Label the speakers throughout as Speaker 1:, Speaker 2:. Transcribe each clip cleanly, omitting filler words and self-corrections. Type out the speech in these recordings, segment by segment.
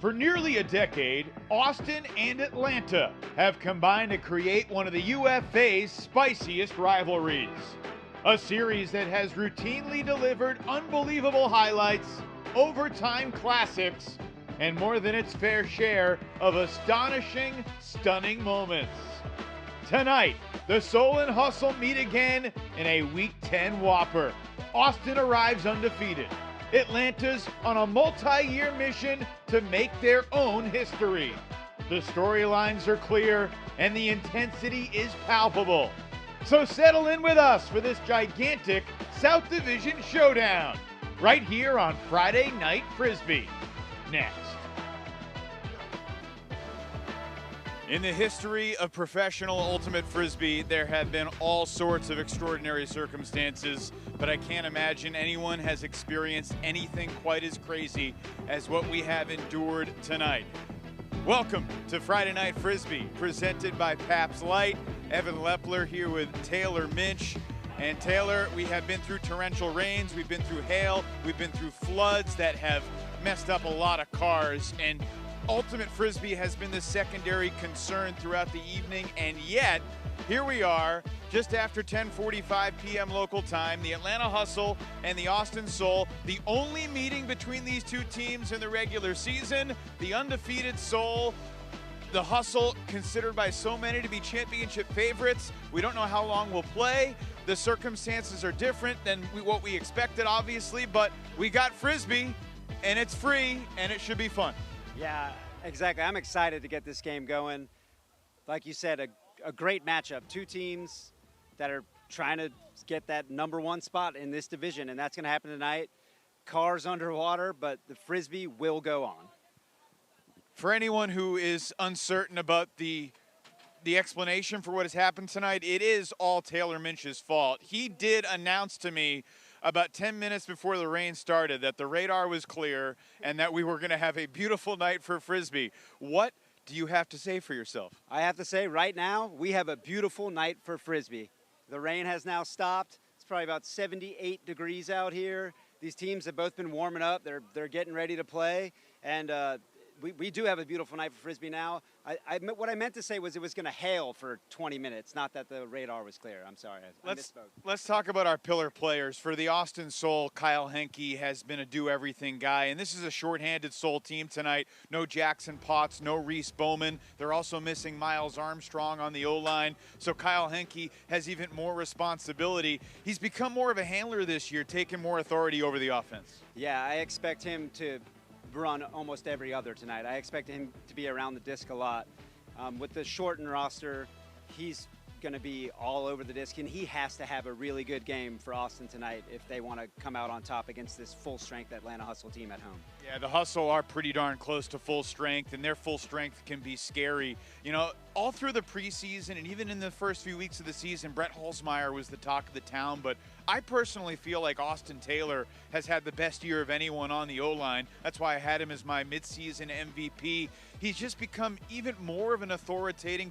Speaker 1: For nearly a decade, Austin and Atlanta have combined to create one of the UFA's spiciest rivalries. A series that has routinely delivered unbelievable highlights, overtime classics, and more than its fair share of astonishing, stunning moments. Tonight, the Soul and Hustle meet again in a Week 10 Whopper. Austin arrives undefeated. Atlanta's on a multi-year mission to make their own history. The storylines are clear and the intensity is palpable. So settle in with us for this gigantic South Division showdown, right here on Friday Night Frisbee. Next. In the history of professional ultimate frisbee, there have been all sorts of extraordinary circumstances, but I can't imagine anyone has experienced anything quite as crazy as what we have endured tonight. Welcome to Friday Night Frisbee, presented by Pabst Light. Evan Lepler here with Taylor Minch. And Taylor, we have been through torrential rains, we've been through hail, we've been through floods that have messed up a lot of cars, and ultimate frisbee has been the secondary concern throughout the evening, and yet here we are just after 10:45 p.m. local time, the Atlanta Hustle and the Austin Soul, the only meeting between these two teams in the regular season. The undefeated Soul, the Hustle, considered by so many to be championship favorites. We don't know how long we'll play. The circumstances are different than what we expected, obviously, but we got frisbee, and it's free, and it should be fun.
Speaker 2: Yeah, exactly. I'm excited to get this game going. Like you said, a great matchup. Two teams that are trying to get that #1 spot in this division, and that's going to happen tonight. Cars underwater, but the frisbee will go on.
Speaker 1: For anyone who is uncertain about the explanation for what has happened tonight, it is all Taylor Minch's fault. He did announce to me about 10 minutes before the rain started that the radar was clear and that we were going to have a beautiful night for frisbee. What do you have to say for yourself?
Speaker 2: I have to say right now we have a beautiful night for frisbee. The rain has now stopped. It's probably about 78 degrees out here. These teams have both been warming up. They're getting ready to play, and we do have a beautiful night for frisbee now. What I meant to say was it was going to hail for 20 minutes, not that the radar was clear. I'm sorry, I misspoke.
Speaker 1: Let's talk about our pillar players. For the Austin Soul, Kyle Henke has been a do-everything guy, and this is a shorthanded Soul team tonight. No Jackson Potts, no Reese Bowman. They're also missing Miles Armstrong on the O-line, so Kyle Henke has even more responsibility. He's become more of a handler this year, taking more authority over the offense.
Speaker 2: Yeah, I expect him to run almost every other tonight. I expect him to be around the disc a lot. With the shortened roster, he's going to be all over the disc, and he has to have a really good game for Austin tonight if they want to come out on top against this full-strength Atlanta Hustle team at home.
Speaker 1: Yeah, the Hustle are pretty darn close to full strength, and their full strength can be scary. You know, all through the preseason and even in the first few weeks of the season, Brett Holzmeyer was the talk of the town, but I personally feel like Austin Taylor has had the best year of anyone on the O-line. That's why I had him as my midseason MVP. He's just become even more of an authoritative,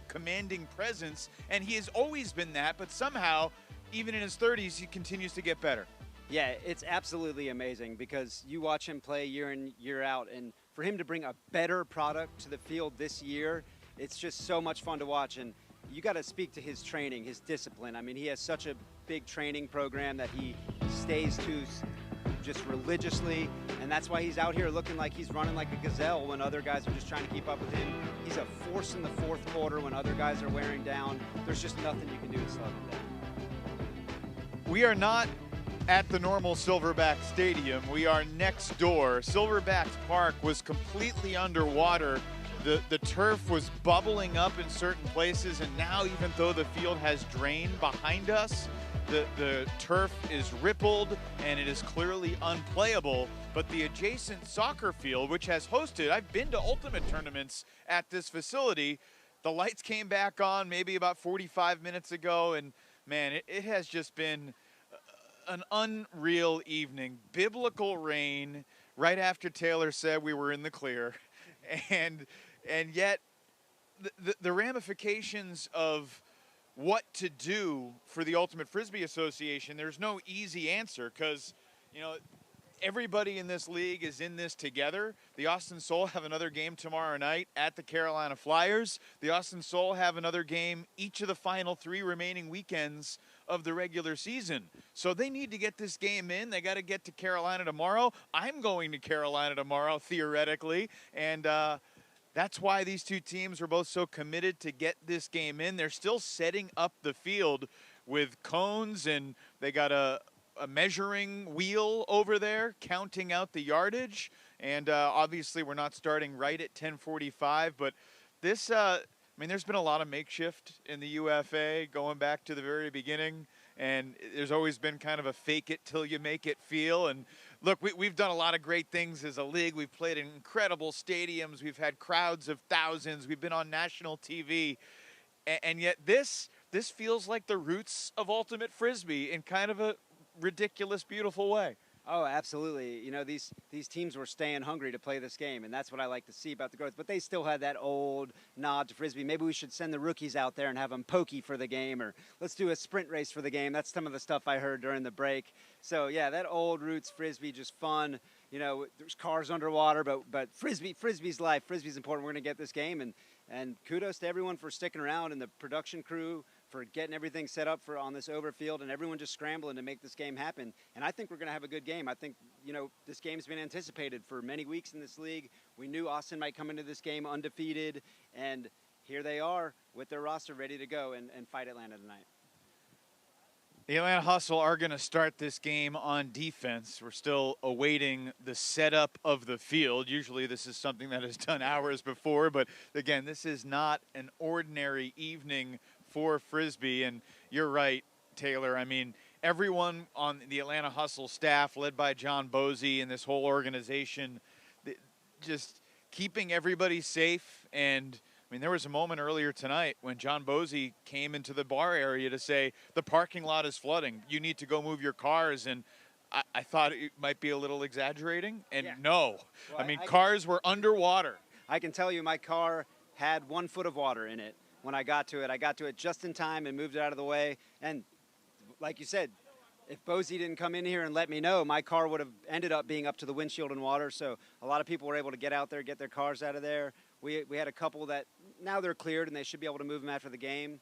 Speaker 1: commanding presence, and he has always been that, but somehow, even in his 30s, he continues to get better.
Speaker 2: Yeah, it's absolutely amazing because you watch him play year in, year out, and for him to bring a better product to the field this year, it's just so much fun to watch. And you got to speak to his training, his discipline. I mean, he has such a big training program that he stays to just religiously, and that's why he's out here looking like he's running like a gazelle when other guys are just trying to keep up with him. He's a force in the fourth quarter when other guys are wearing down. There's just nothing you can do to slow him down.
Speaker 1: We are not at the normal Silverback Stadium. We are next door. Silverbacks Park was completely underwater. The turf was bubbling up in certain places, and now even though the field has drained behind us, the turf is rippled and it is clearly unplayable. But the adjacent soccer field, which has hosted, I've been to ultimate tournaments at this facility, the lights came back on maybe about 45 minutes ago, and man, it has just been an unreal evening. Biblical rain right after Taylor said we were in the clear, and yet the ramifications of what to do for the Ultimate Frisbee Association, there's no easy answer because, you know, everybody in this league is in this together. The Austin Soul have another game tomorrow night at the Carolina Flyers. The Austin Soul have another game each of the final 3 remaining weekends of the regular season. So they need to get this game in. They got to get to Carolina tomorrow. I'm going to Carolina tomorrow, theoretically, and that's why these two teams were both so committed to get this game in. They're still setting up the field with cones, and they got a measuring wheel over there counting out the yardage. And obviously we're not starting right at 10:45, but this, I mean, there's been a lot of makeshift in the UFA going back to the very beginning, and there's always been kind of a fake it till you make it feel. And look, we've done a lot of great things as a league. We've played in incredible stadiums. We've had crowds of thousands. We've been on national TV. And yet this feels like the roots of Ultimate Frisbee in kind of a ridiculous, beautiful way.
Speaker 2: Oh, absolutely. You know, these teams were staying hungry to play this game, and that's what I like to see about the growth. But they still had that old nod to Frisbee. Maybe we should send the rookies out there and have them pokey for the game, or let's do a sprint race for the game. That's some of the stuff I heard during the break. So, yeah, that old roots Frisbee, just fun. You know, there's cars underwater, but Frisbee's life. Frisbee's important. We're going to get this game, and kudos to everyone for sticking around, and the production crew for getting everything set up for on this overfield, and everyone just scrambling to make this game happen. And I think we're going to have a good game. I think, you know, this game's been anticipated for many weeks in this league. We knew Austin might come into this game undefeated, and here they are with their roster ready to go and fight Atlanta tonight.
Speaker 1: The Atlanta Hustle are going to start this game on defense. We're still awaiting the setup of the field. Usually this is something that is done hours before, but again, this is not an ordinary evening for Frisbee. And you're right, Taylor. I mean, everyone on the Atlanta Hustle staff, led by John Bosey and this whole organization, just keeping everybody safe. And I mean, there was a moment earlier tonight when John Bosey came into the bar area to say, the parking lot is flooding. You need to go move your cars. And I thought it might be a little exaggerating. And yeah. No. Well, I mean, cars were underwater.
Speaker 2: I can tell you my car had 1 foot of water in it when I got to it. I got to it just in time and moved it out of the way. And like you said, if Bosey didn't come in here and let me know, my car would have ended up being up to the windshield in water. So a lot of people were able to get out there, get their cars out of there. We had a couple that now they're cleared and they should be able to move them after the game.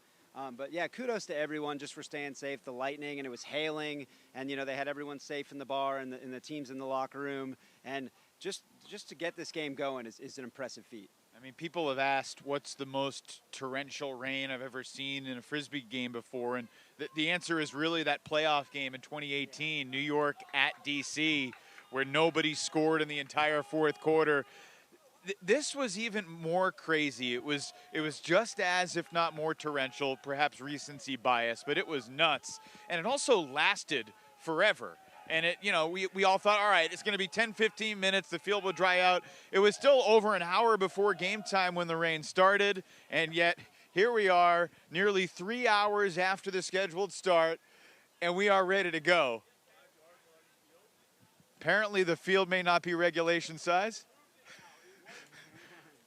Speaker 2: But yeah, kudos to everyone just for staying safe. The lightning, and it was hailing, and you know they had everyone safe in the bar and the teams in the locker room. And just to get this game going is an impressive feat.
Speaker 1: I mean, people have asked what's the most torrential rain I've ever seen in a Frisbee game before, and the answer is really that playoff game in 2018, New York at DC, where nobody scored in the entire fourth quarter. This was even more crazy. It was just as, if not more torrential, perhaps recency bias, but it was nuts. And it also lasted forever. And it, you know, we all thought, all right, it's going to be 10, 15 minutes. The field will dry out. It was still over an hour before game time when the rain started. And yet here we are nearly 3 hours after the scheduled start, and we are ready to go. Apparently the field may not be regulation size.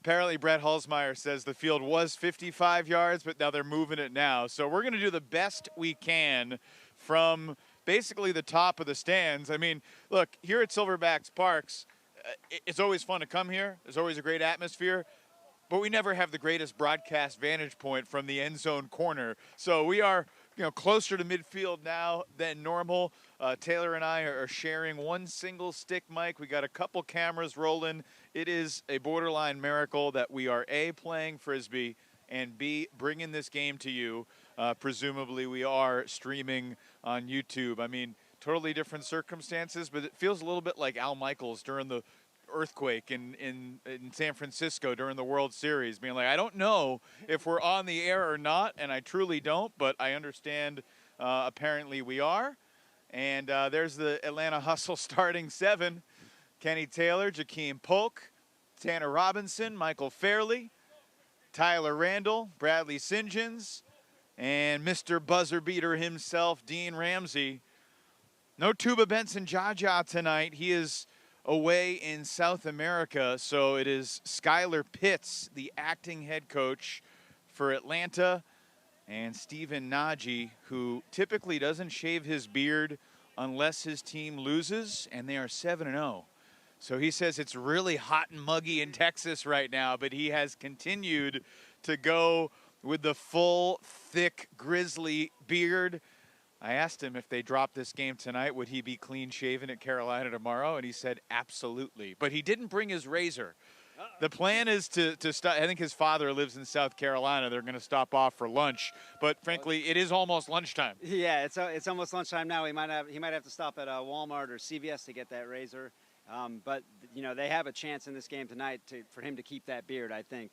Speaker 1: Apparently Brett Halsmeyer says the field was 55 yards, but now they're moving it now. So we're going to do the best we can from basically the top of the stands. I mean, look, here at Silverbacks Parks, it's always fun to come here. There's always a great atmosphere, but we never have the greatest broadcast vantage point from the end zone corner. So we are, you know, closer to midfield now than normal. Taylor and I are sharing one single stick mic. We got a couple cameras rolling. It is a borderline miracle that we are A, playing Frisbee, and B, bringing this game to you. Presumably we are streaming on YouTube. I mean, totally different circumstances, but it feels a little bit like Al Michaels during the earthquake in San Francisco during the World Series, being like, I don't know if we're on the air or not, and I truly don't, but I understand apparently we are. And there's the Atlanta Hustle starting 7. Kenny Taylor, Jakeem Polk, Tanner Robinson, Michael Fairley, Tyler Randall, Bradley St. Johns, and Mr. Buzzer Beater himself, Dean Ramsey. No Tuba Benson Jaja tonight. He is away in South America, so it is Skylar Pitts, the acting head coach for Atlanta, and Stephen Nagy, who typically doesn't shave his beard unless his team loses, and they are 7-0. So he says it's really hot and muggy in Texas right now, but he has continued to go with the full, thick, grizzly beard. I asked him if they dropped this game tonight, would he be clean-shaven at Carolina tomorrow? And he said absolutely. But he didn't bring his razor. The plan is to stop. I think his father lives in South Carolina. They're going to stop off for lunch. But frankly, it is almost lunchtime.
Speaker 2: Yeah, it's almost lunchtime now. He might have to stop at Walmart or CVS to get that razor. But you know, they have a chance in this game tonight for him to keep that beard, I think.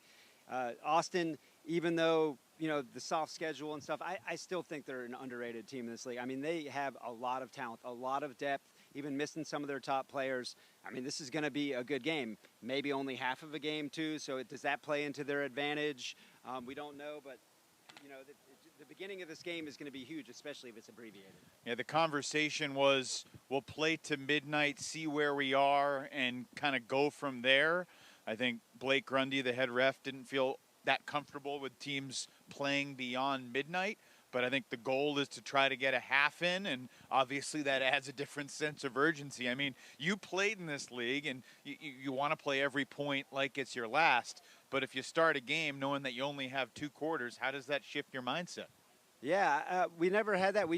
Speaker 2: Austin, even though, you know, the soft schedule and stuff, I still think they're an underrated team in this league. I mean, they have a lot of talent, a lot of depth, even missing some of their top players. I mean, this is going to be a good game. Maybe only half of a game, too, so does that play into their advantage? We don't know, but, you know, the beginning of this game is going to be huge, especially if it's abbreviated.
Speaker 1: Yeah, the conversation was we'll play to midnight, see where we are, and kind of go from there. I think Blake Grundy, the head ref, didn't feel that comfortable with teams playing beyond midnight. But I think the goal is to try to get a half in, and obviously that adds a different sense of urgency. I mean, you played in this league, and you want to play every point like it's your last. But if you start a game knowing that you only have 2 quarters, how does that shift your mindset?
Speaker 2: Yeah, we never had that.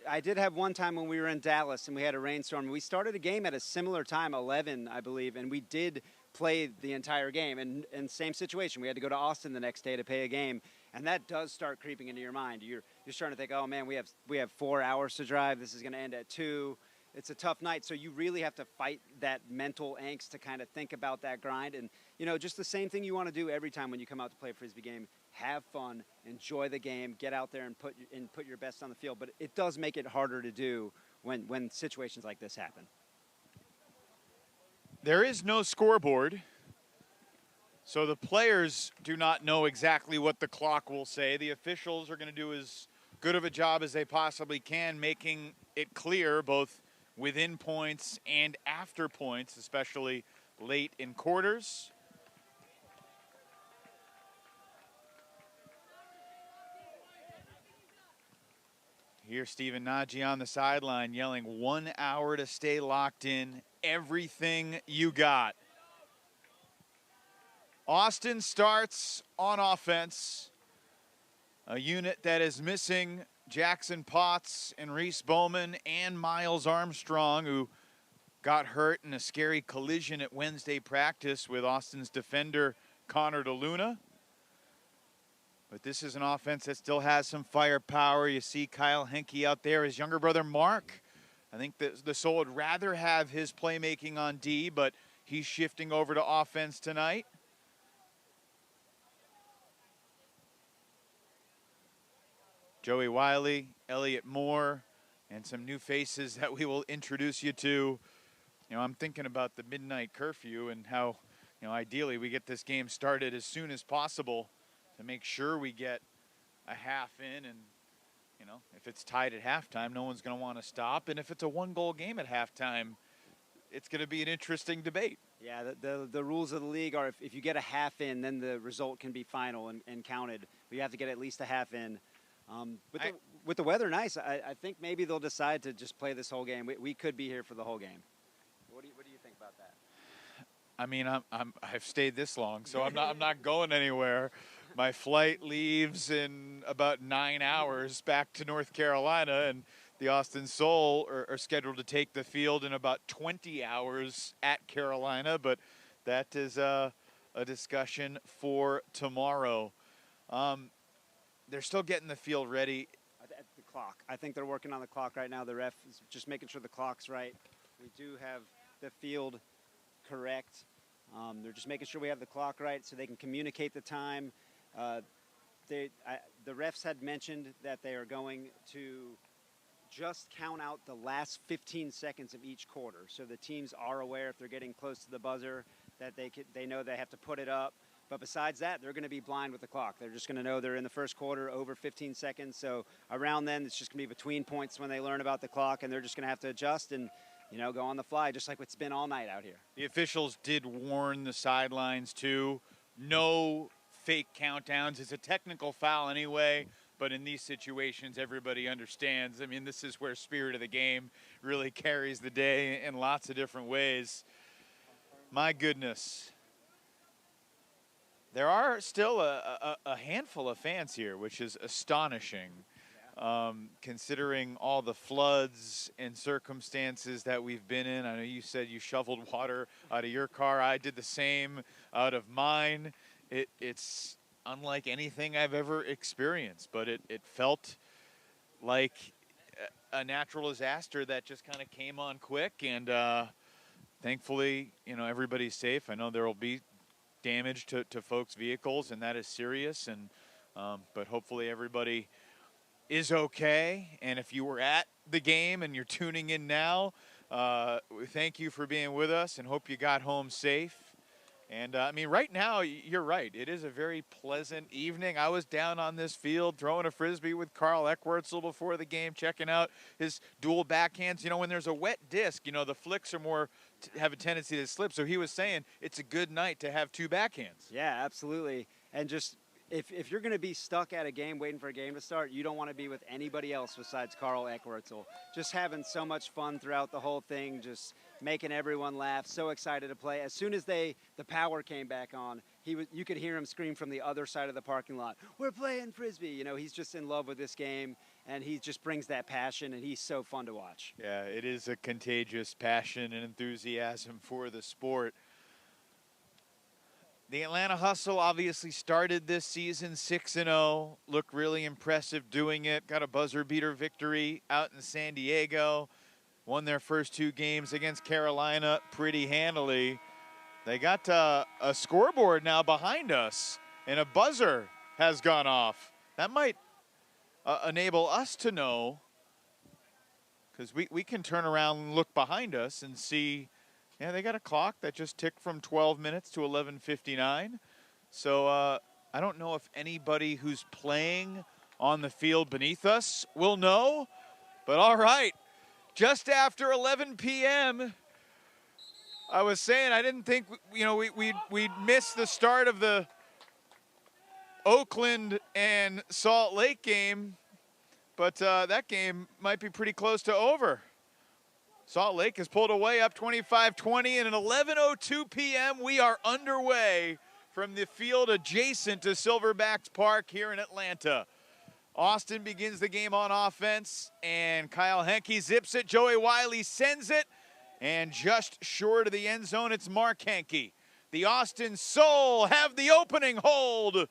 Speaker 2: I did have one time when we were in Dallas and we had a rainstorm. We started a game at a similar time, 11, I believe, and we did play the entire game. And same situation. We had to go to Austin the next day to play a game, and that does start creeping into your mind. You're starting to think, oh man, we have 4 hours to drive. This is going to end at 2. It's a tough night, so you really have to fight that mental angst to kind of think about that grind. And, you know, just the same thing you want to do every time when you come out to play a Frisbee game. Have fun, enjoy the game, get out there and put your best on the field. But it does make it harder to do when situations like this happen.
Speaker 1: There is no scoreboard, so the players do not know exactly what the clock will say. The officials are going to do as good of a job as they possibly can, making it clear both within points and after points, especially late in quarters. Here's Stephen Nagy on the sideline yelling 1 hour to stay locked in, everything you got. Austin starts on offense, a unit that is missing Jackson Potts and Reese Bowman and Miles Armstrong, who got hurt in a scary collision at Wednesday practice with Austin's defender Connor DeLuna. But this is an offense that still has some firepower. You see Kyle Henke out there, his younger brother Mark. I think the Soul would rather have his playmaking on D, but he's shifting over to offense tonight. Joey Wiley, Elliott Moore, and some new faces that we will introduce you to. You know, I'm thinking about the midnight curfew and how, you know, ideally we get this game started as soon as possible to make sure we get a half in. And, you know, if it's tied at halftime, no one's going to want to stop. And if it's a 1-goal game at halftime, it's going to be an interesting debate.
Speaker 2: Yeah, the rules of the league are if you get a half in, then the result can be final and counted. But you have to get at least a half in. With the weather nice, I think maybe they'll decide to just play this whole game. We could be here for the whole game. What do you think about that?
Speaker 1: I mean, I've stayed this long, so I'm not going anywhere. My flight leaves in about 9 hours back to North Carolina, and the Austin Soul are scheduled to take the field in about 20 hours at Carolina, but that is a discussion for tomorrow. They're still getting the field ready.
Speaker 2: At the clock. I think they're working on the clock right now. The ref is just making sure the clock's right. We do have the field correct. They're just making sure we have the clock right so they can communicate the time. The refs had mentioned that they are going to just count out the last 15 seconds of each quarter. So the teams are aware if they're getting close to the buzzer that they know they have to put it up. But besides that, they're going to be blind with the clock. They're just going to know they're in the first quarter over 15 seconds. So around then, it's just going to be between points when they learn about the clock, and they're just going to have to adjust and, you know, go on the fly, just like it's been all night out here.
Speaker 1: The officials did warn the sidelines, too. No fake countdowns. It's a technical foul anyway. but in these situations, everybody understands. I mean, this is where spirit of the game really carries the day in lots of different ways. My goodness. There are still a handful of fans here, which is astonishing, considering all the floods and circumstances that we've been in. I know you said you shoveled water out of your car. I did the same out of mine. It's unlike anything I've ever experienced, but it felt like a natural disaster that just kind of came on quick, and thankfully, everybody's safe. I know there will be damage to folks' vehicles, and that is serious, and but hopefully everybody is okay. And if you were at the game and you're tuning in now, thank you for being with us, and hope you got home safe. And I mean, right now, you're right, it is a very pleasant evening. I was down on this field throwing a Frisbee with Carl Eckwurzel before the game, checking out his dual backhands. When there's a wet disc, the flicks are more have a tendency to slip. So he was saying it's a good night to have two backhands.
Speaker 2: Yeah, absolutely. And just if you're going to be stuck at a game waiting for a game to start, you don't want to be with anybody else besides Carl Eckwurzel. Just having so much fun throughout the whole thing, just making everyone laugh, so excited to play. As soon as the power came back on, you could hear him scream from the other side of the parking lot, "We're playing Frisbee." He's just in love with this game, and he just brings that passion, and he's so fun to watch.
Speaker 1: Yeah, it is a contagious passion and enthusiasm for the sport. The Atlanta Hustle obviously started this season 6-0, looked really impressive doing it, got a buzzer beater victory out in San Diego, won their first two games against Carolina pretty handily. They got a scoreboard now behind us, and a buzzer has gone off. That might enable us to know, because we can turn around and look behind us and see. Yeah, they got a clock that just ticked from 12 minutes to 11:59. So I don't know if anybody who's playing on the field beneath us will know. But all right, just after 11 p.m., I was saying I didn't think we'd miss the start of the Oakland and Salt Lake game, but that game might be pretty close to over. Salt Lake has pulled away up 25-20, and at 11:02 p.m. we are underway from the field adjacent to Silverbacks Park here in Atlanta. Austin begins the game on offense, and Kyle Henke zips it. Joey Wiley sends it, and just short of the end zone, it's Mark Henke. The Austin Soul have the opening hold.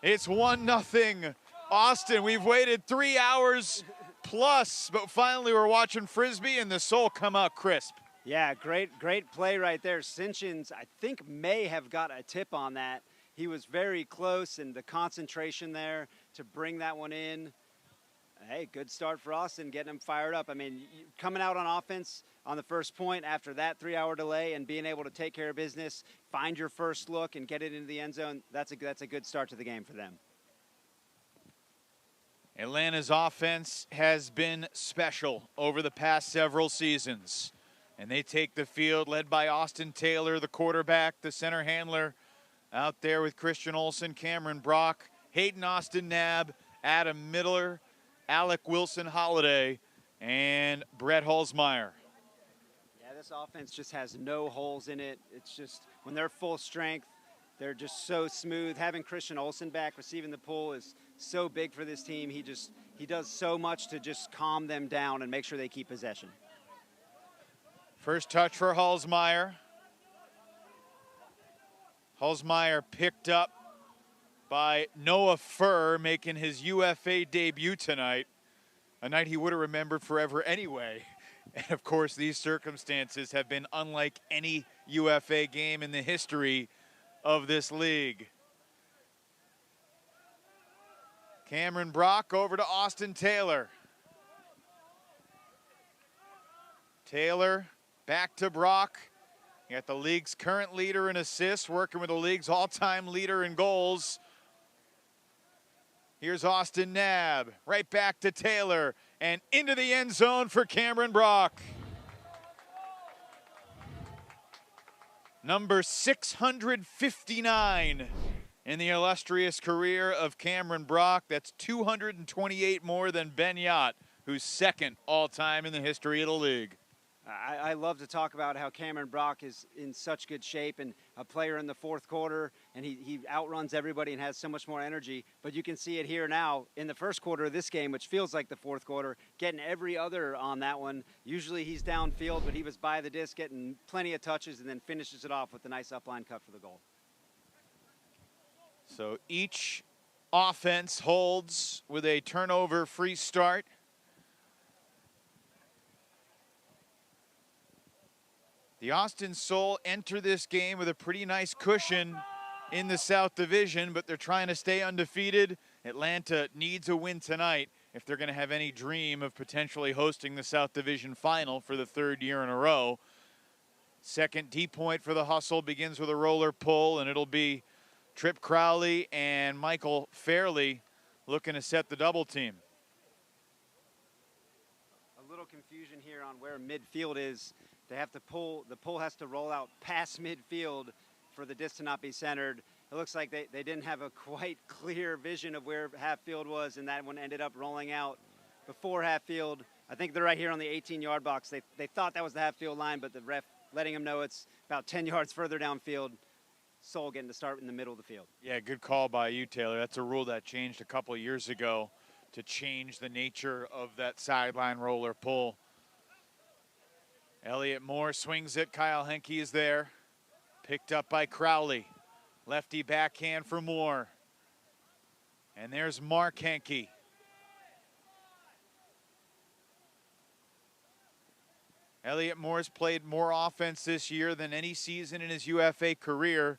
Speaker 1: It's 1-0. Austin. We've waited 3 hours plus, but finally we're watching Frisbee, and the Soul come out crisp.
Speaker 2: Yeah, great play right there. Sinchins, I think, may have got a tip on that. He was very close, and the concentration there to bring that one in. Hey, good start for Austin, getting him fired up. I mean, coming out on offense on the first point after that 3-hour delay and being able to take care of business, find your first look and get it into the end zone, that's a good start to the game for them.
Speaker 1: Atlanta's offense has been special over the past several seasons, and they take the field led by Austin Taylor, the quarterback, the center handler, out there with Christian Olsen, Cameron Brock, Hayden Austin Nab, Adam Midler, Alec Wilson Holiday, and Brett Holzmeyer.
Speaker 2: Yeah, this offense just has no holes in it. It's just when they're full strength, they're just so smooth. Having Christian Olsen back receiving the pull is so big for this team. He does so much to just calm them down and make sure they keep possession.
Speaker 1: First touch for Holzmeyer. Holzmeyer picked up by Noah Furr, making his UFA debut tonight, a night he would have remembered forever anyway. And of course, these circumstances have been unlike any UFA game in the history of this league. Cameron Brock over to Austin Taylor. Taylor back to Brock. You got the league's current leader in assists, working with the league's all-time leader in goals. Here's Austin Nab, right back to Taylor, and into the end zone for Cameron Brock. Number 659 in the illustrious career of Cameron Brock. That's 228 more than Ben Yott, who's second all-time in the history of the league.
Speaker 2: I love to talk about how Cameron Brock is in such good shape and a player in the fourth quarter, and he outruns everybody and has so much more energy. But you can see it here now in the first quarter of this game, which feels like the fourth quarter, getting every other on that one. Usually he's downfield, but he was by the disc, getting plenty of touches, and then finishes it off with a nice upline cut for the goal.
Speaker 1: So each offense holds with a turnover-free start. The Austin Soul enter this game with a pretty nice cushion in the South Division, but they're trying to stay undefeated. Atlanta needs a win tonight if they're going to have any dream of potentially hosting the South Division final for the third year in a row. Second D point for the Hustle begins with a roller pull, and it'll be Trip Crowley and Michael Fairley looking to set the double team.
Speaker 2: A little confusion here on where midfield is. They have to pull, the pull has to roll out past midfield for the disc to not be centered. It looks like they didn't have a quite clear vision of where half field was, and that one ended up rolling out before half field. I think they're right here on the 18-yard box. They thought that was the half field line, but the ref letting them know it's about 10 yards further downfield. Soul getting to start in the middle of the field.
Speaker 1: Yeah, good call by you, Taylor. That's a rule that changed a couple of years ago to change the nature of that sideline roller pull. Elliott Moore swings it. Kyle Henke is there. Picked up by Crowley. Lefty backhand for Moore. And there's Mark Henke. Elliott Moore's played more offense this year than any season in his UFA career.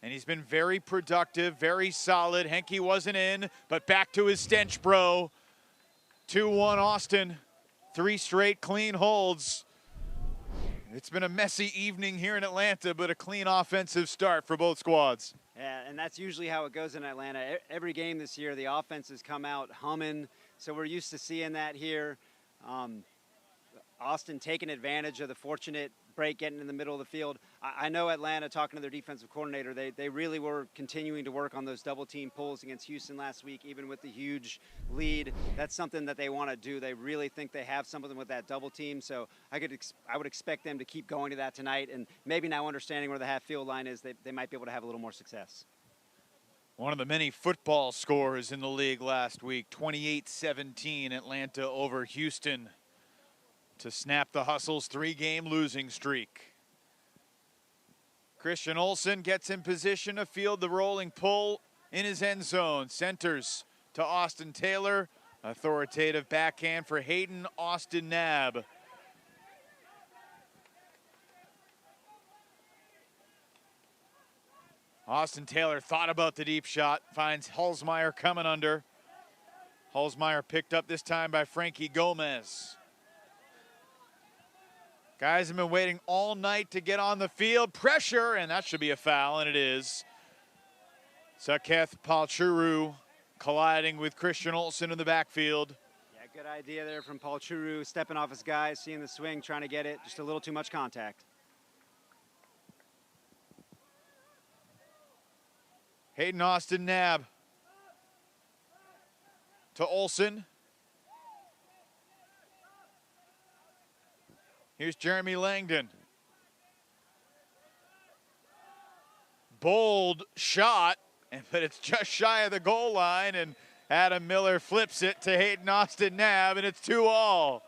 Speaker 1: And he's been very productive, very solid. Henke wasn't in, but back to his stench, bro. 2-1 Austin. 3 straight clean holds. It's been a messy evening here in Atlanta, but a clean offensive start for both squads.
Speaker 2: Yeah, and that's usually how it goes in Atlanta. Every game this year, the offenses come out humming, so we're used to seeing that here. Austin taking advantage of the fortunate break getting in the middle of the field. I know Atlanta, talking to their defensive coordinator, they really were continuing to work on those double team pulls against Houston last week, even with the huge lead. That's something that they want to do. They really think they have something with that double team, so I would expect them to keep going to that tonight, and maybe now understanding where the half field line is, they might be able to have a little more success.
Speaker 1: One of the many football scores in the league last week, 28-17 Atlanta over Houston, to snap the Hustle's 3-game losing streak. Christian Olsen gets in position to field the rolling pull in his end zone. Centers to Austin Taylor. Authoritative backhand for Hayden Austin Nab. Austin Taylor thought about the deep shot, finds Hulsmeyer coming under. Hulsmeyer picked up this time by Frankie Gomez. Guys have been waiting all night to get on the field. Pressure, and that should be a foul, and it is. Saketh Palchuru colliding with Christian Olsen in the backfield.
Speaker 2: Yeah, good idea there from Palchuru, stepping off his guys, seeing the swing, trying to get it. Just a little too much contact.
Speaker 1: Hayden Austin Nab to Olsen. Here's Jeremy Langdon. Bold shot, but it's just shy of the goal line, and Adam Miller flips it to Hayden Austin Nab, and it's 2-all.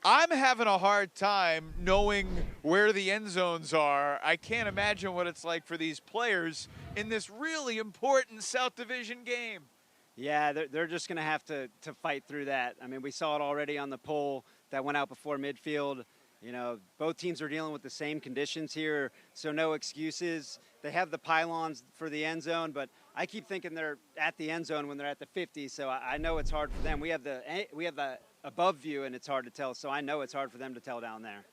Speaker 1: I'm having a hard time knowing where the end zones are. I can't imagine what it's like for these players in this really important South Division game.
Speaker 2: Yeah, they're just going to have to fight through that. I mean, we saw it already on the pull that went out before midfield. You know, both teams are dealing with the same conditions here, so no excuses. They have the pylons for the end zone, but I keep thinking they're at the end zone when they're at the 50, so I know it's hard for them. We have the above view, and it's hard to tell, so I know it's hard for them to tell down there.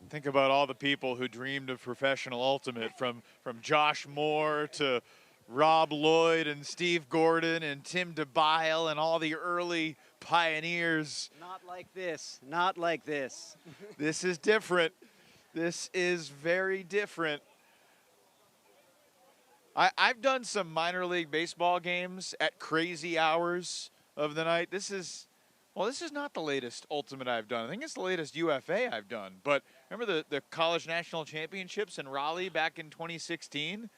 Speaker 1: Think about all the people who dreamed of professional ultimate, from Josh Moore to Rob Lloyd and Steve Gordon and Tim DeBile and all the early pioneers.
Speaker 2: Not like this. Not like this.
Speaker 1: This is different. This is very different. I've done some minor league baseball games at crazy hours of the night. This is not the latest Ultimate I've done. I think it's the latest UFA I've done. But remember the College National Championships in Raleigh back in 2016?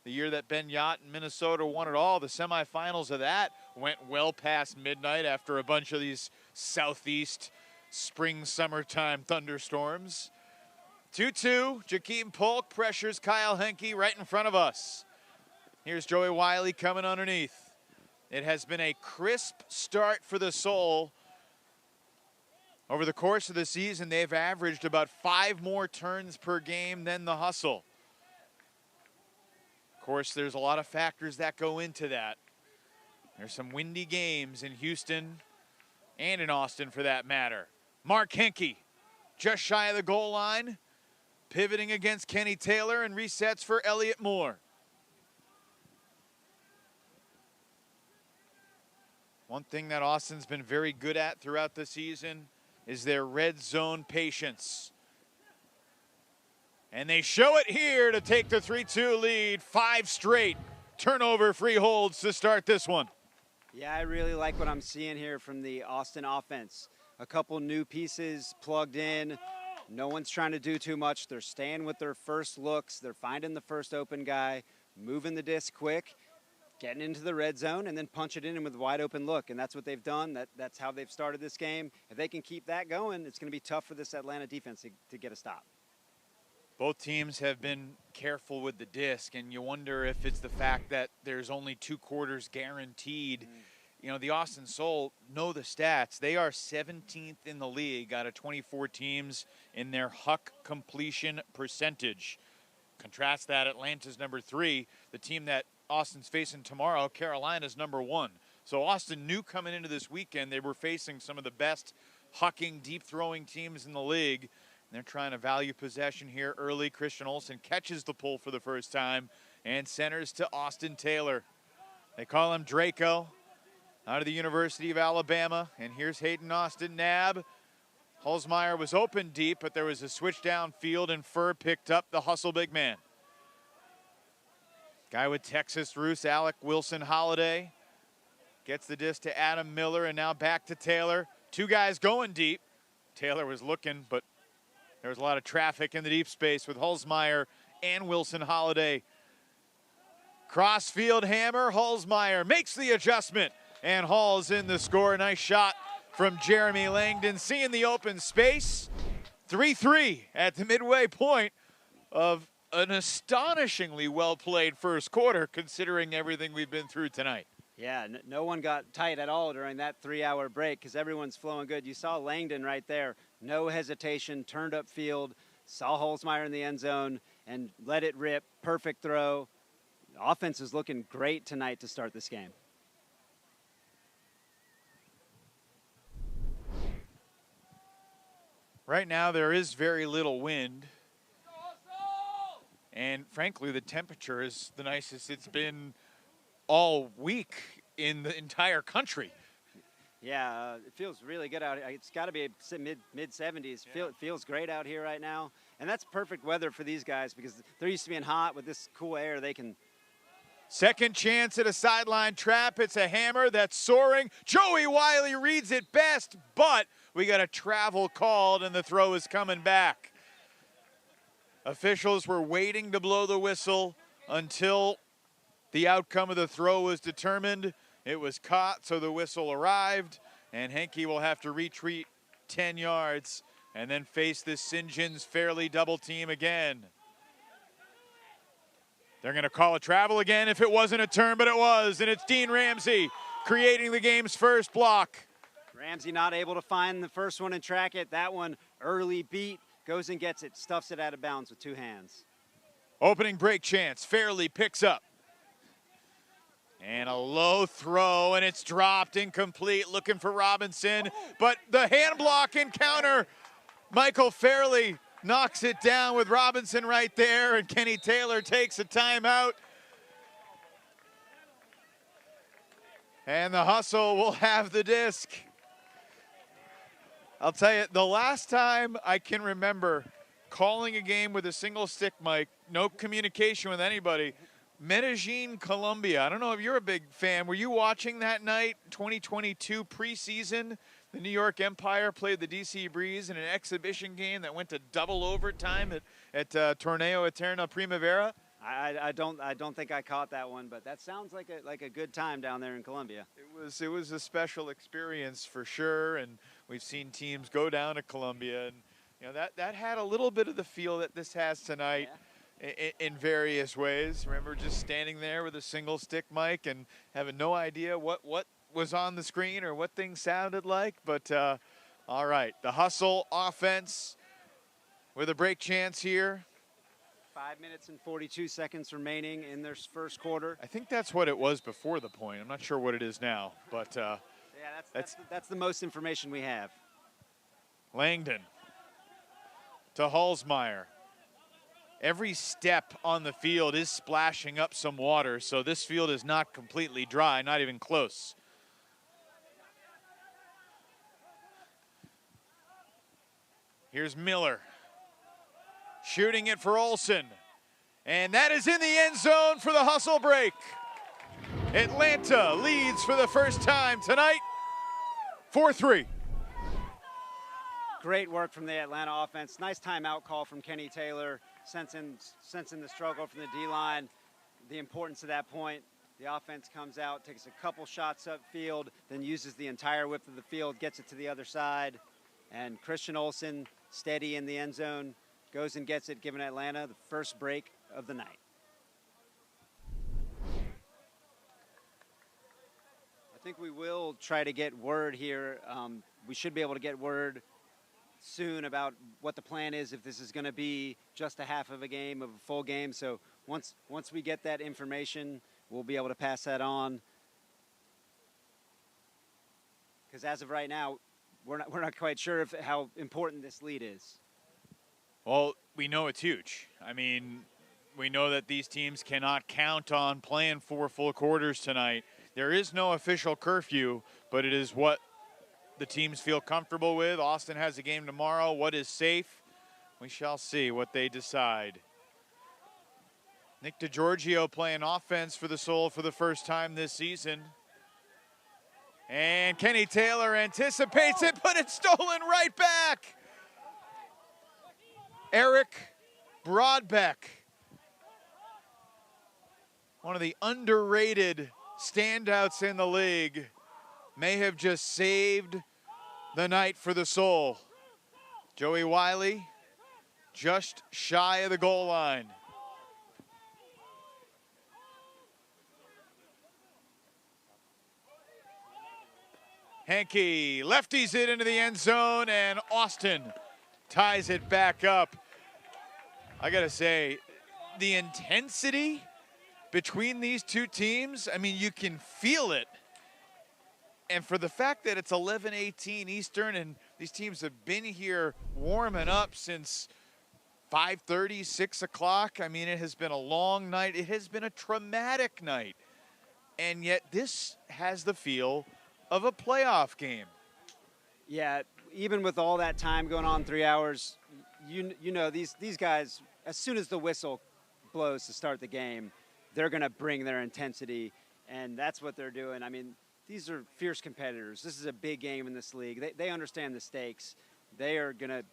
Speaker 1: The year that Ben Yott in Minnesota won it all. The semifinals of that went well past midnight after a bunch of these southeast spring, summertime thunderstorms. 2-2, Jakeem Polk pressures Kyle Henke right in front of us. Here's Joey Wiley coming underneath. It has been a crisp start for the Soul. Over the course of the season, they've averaged about 5 more turns per game than the Hustle. Of course, there's a lot of factors that go into that. There's some windy games in Houston and in Austin for that matter. Mark Henke, just shy of the goal line, pivoting against Kenny Taylor and resets for Elliott Moore. One thing that Austin's been very good at throughout the season is their red zone patience. And they show it here to take the 3-2 lead. 5 straight turnover-free holds to start this one.
Speaker 2: Yeah, I really like what I'm seeing here from the Austin offense. A couple new pieces plugged in. No one's trying to do too much. They're staying with their first looks. They're finding the first open guy, moving the disc quick, getting into the red zone, and then punch it in with a wide open look. And that's what they've done. That's how they've started this game. If they can keep that going, it's going to be tough for this Atlanta defense to get a stop.
Speaker 1: Both teams have been careful with the disc, and you wonder if it's the fact that there's only 2 quarters guaranteed. You know, the Austin Soul know the stats. They are 17th in the league out of 24 teams in their huck completion percentage. Contrast that, Atlanta's number 3. The team that Austin's facing tomorrow, Carolina's number 1. So Austin knew coming into this weekend they were facing some of the best hucking, deep-throwing teams in the league. They're trying to value possession here early. Christian Olsen catches the pull for the first time and centers to Austin Taylor. They call him Draco, out of the University of Alabama. And here's Hayden Austin Nab. Holzmeyer was open deep, but there was a switch downfield, and Furr picked up the hustle big man. Guy with Texas roots, Alec Wilson Holiday, gets the disc to Adam Miller, and now back to Taylor. 2 guys going deep. Taylor was looking, but there was a lot of traffic in the deep space with Holzmeyer and Wilson Holiday. Crossfield hammer, Holzmeyer makes the adjustment and hauls in the score. Nice shot from Jeremy Langdon, seeing the open space. 3-3 at the midway point of an astonishingly well-played first quarter considering everything we've been through tonight.
Speaker 2: Yeah, no one got tight at all during that 3-hour break because everyone's flowing good. You saw Langdon right there. No hesitation, turned up field, saw Holzmeyer in the end zone, and let it rip. Perfect throw. The offense is looking great tonight to start this game.
Speaker 1: Right now there is very little wind. And frankly, the temperature is the nicest it's been all week in the entire country.
Speaker 2: Yeah, it feels really good out here. It's got to be mid-70s.
Speaker 1: Yeah.
Speaker 2: It feels great out here right now. And that's perfect weather for these guys because they're used to being hot. With this cool air, they can.
Speaker 1: Second chance at a sideline trap. It's a hammer that's soaring. Joey Wiley reads it best, but we got a travel called and the throw is coming back. Officials were waiting to blow the whistle until the outcome of the throw was determined. It was caught, so the whistle arrived, and Henke will have to retreat 10 yards and then face this St. John's Fairleigh double team again. They're going to call a travel again if it wasn't a turn, but it was, and it's Dean Ramsey creating the game's first block.
Speaker 2: Ramsey not able to find the first one and track it. That one, early beat, goes and gets it, stuffs it out of bounds with 2 hands.
Speaker 1: Opening break chance, Fairleigh picks up. And a low throw, and it's dropped incomplete, looking for Robinson. But the hand block encounter, Michael Fairleigh knocks it down with Robinson right there, and Kenny Taylor takes a timeout. And the Hustle will have the disc. I'll tell you, the last time I can remember calling a game with a single stick mic, no communication with anybody, Medellin, Colombia. I don't know if you're a big fan. Were you watching that night, 2022 preseason? The New York Empire played the DC Breeze in an exhibition game that went to double overtime at Torneo Eterna Primavera.
Speaker 2: I don't think I caught that one, but that sounds like a good time down there in Colombia.
Speaker 1: It was a special experience for sure, and we've seen teams go down to Colombia, and you know that had a little bit of the feel that this has tonight. Yeah. In various ways. Remember just standing there with a single stick mic and having no idea what was on the screen or what things sounded like. But all right, the hustle offense with a break chance here.
Speaker 2: 5 minutes and 42 seconds remaining in their first quarter.
Speaker 1: I think that's what it was before the point. I'm not sure what it is now, but
Speaker 2: yeah, that's the most information we have.
Speaker 1: Langdon to Halsmeyer. Every step on the field is splashing up some water, so this field is not completely dry, not even close. Here's Miller. Shooting it for Olsen. And that is in the end zone for the hustle break. Atlanta leads for the first time tonight, 4-3.
Speaker 2: Great work from the Atlanta offense. Nice timeout call from Kenny Taylor. Sensing the struggle from the D-line, the importance of that point. The offense comes out, takes a couple shots upfield, then uses the entire width of the field, gets it to the other side. And Christian Olsen, steady in the end zone, goes and gets it, giving Atlanta the first break of the night. I think we will try to get word here. We should be able to get word soon about what the plan is, if this is going to be just a half of a game, of a full game. So once we get that information, we'll be able to pass that on. Because as of right now, we're not quite sure how important this lead is.
Speaker 1: Well, we know it's huge. I mean, we know that these teams cannot count on playing 4 full quarters tonight. There is no official curfew, but it is what the teams feel comfortable with. Austin has a game tomorrow. What is safe? We shall see what they decide. Nick DeGiorgio playing offense for the Soul for the first time this season. And Kenny Taylor anticipates it, but it's stolen right back. Eric Broadbeck, one of the underrated standouts in the league, may have just saved the night for the Soul. Joey Wiley just shy of the goal line. Henke lefties it into the end zone, and Austin ties it back up. I gotta say, the intensity between these two teams, I mean, you can feel it. And for the fact that it's 11:18 Eastern and these teams have been here warming up since 5:30, 6 o'clock, I mean, it has been a long night. It has been a traumatic night. And yet this has the feel of a playoff game.
Speaker 2: Yeah, even with all that time going on, 3 hours, you know, these guys, as soon as the whistle blows to start the game, they're going to bring their intensity, and that's what they're doing. I mean, these are fierce competitors. This is a big game in this league. They understand the stakes. They are going to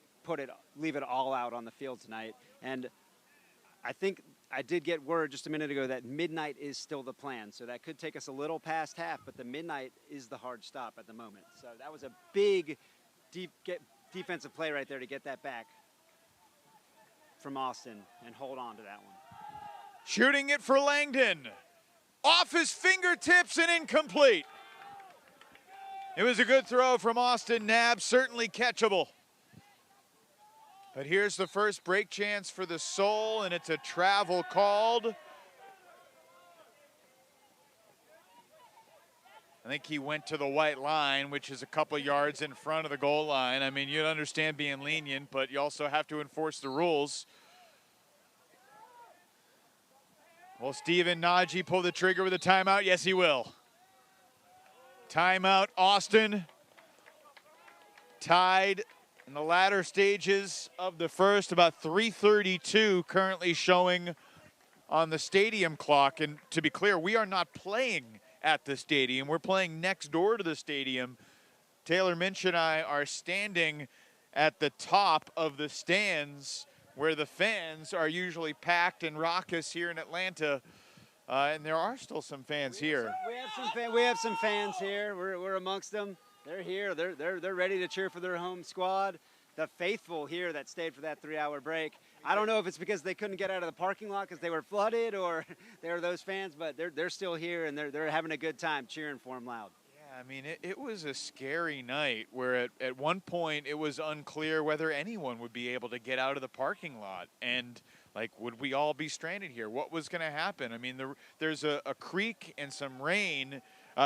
Speaker 2: leave it all out on the field tonight. And I think I did get word just a minute ago that midnight is still the plan. So that could take us a little past half, but the midnight is the hard stop at the moment. So that was a big defensive play right there to get that back from Austin and hold on to that one.
Speaker 1: Shooting it for Langdon. Off his fingertips and incomplete. It was a good throw from Austin Knabb, certainly catchable. But here's the first break chance for the Soul, and it's a travel called. I think he went to the white line, which is a couple yards in front of the goal line. I mean, you'd understand being lenient, but you also have to enforce the rules. Will Steven Nagy pull the trigger with a timeout? Yes, he will. Timeout, Austin. Tied in the latter stages of the first, about 3:32 currently showing on the stadium clock. And to be clear, we are not playing at the stadium. We're playing next door to the stadium. Taylor Minch and I are standing at the top of the stands where the fans are usually packed and raucous here in Atlanta. And there are still some fans here.
Speaker 2: We have some fans here. We're amongst them. They're here. They're ready to cheer for their home squad. The faithful here that stayed for that 3-hour break. I don't know if it's because they couldn't get out of the parking lot because they were flooded, or they were those fans, but they're still here and they're having a good time cheering for them loud.
Speaker 1: Yeah, I mean, it was a scary night where at one point it was unclear whether anyone would be able to get out of the parking lot. And like, would we all be stranded here? What was going to happen? I mean, there's a creek and some rain.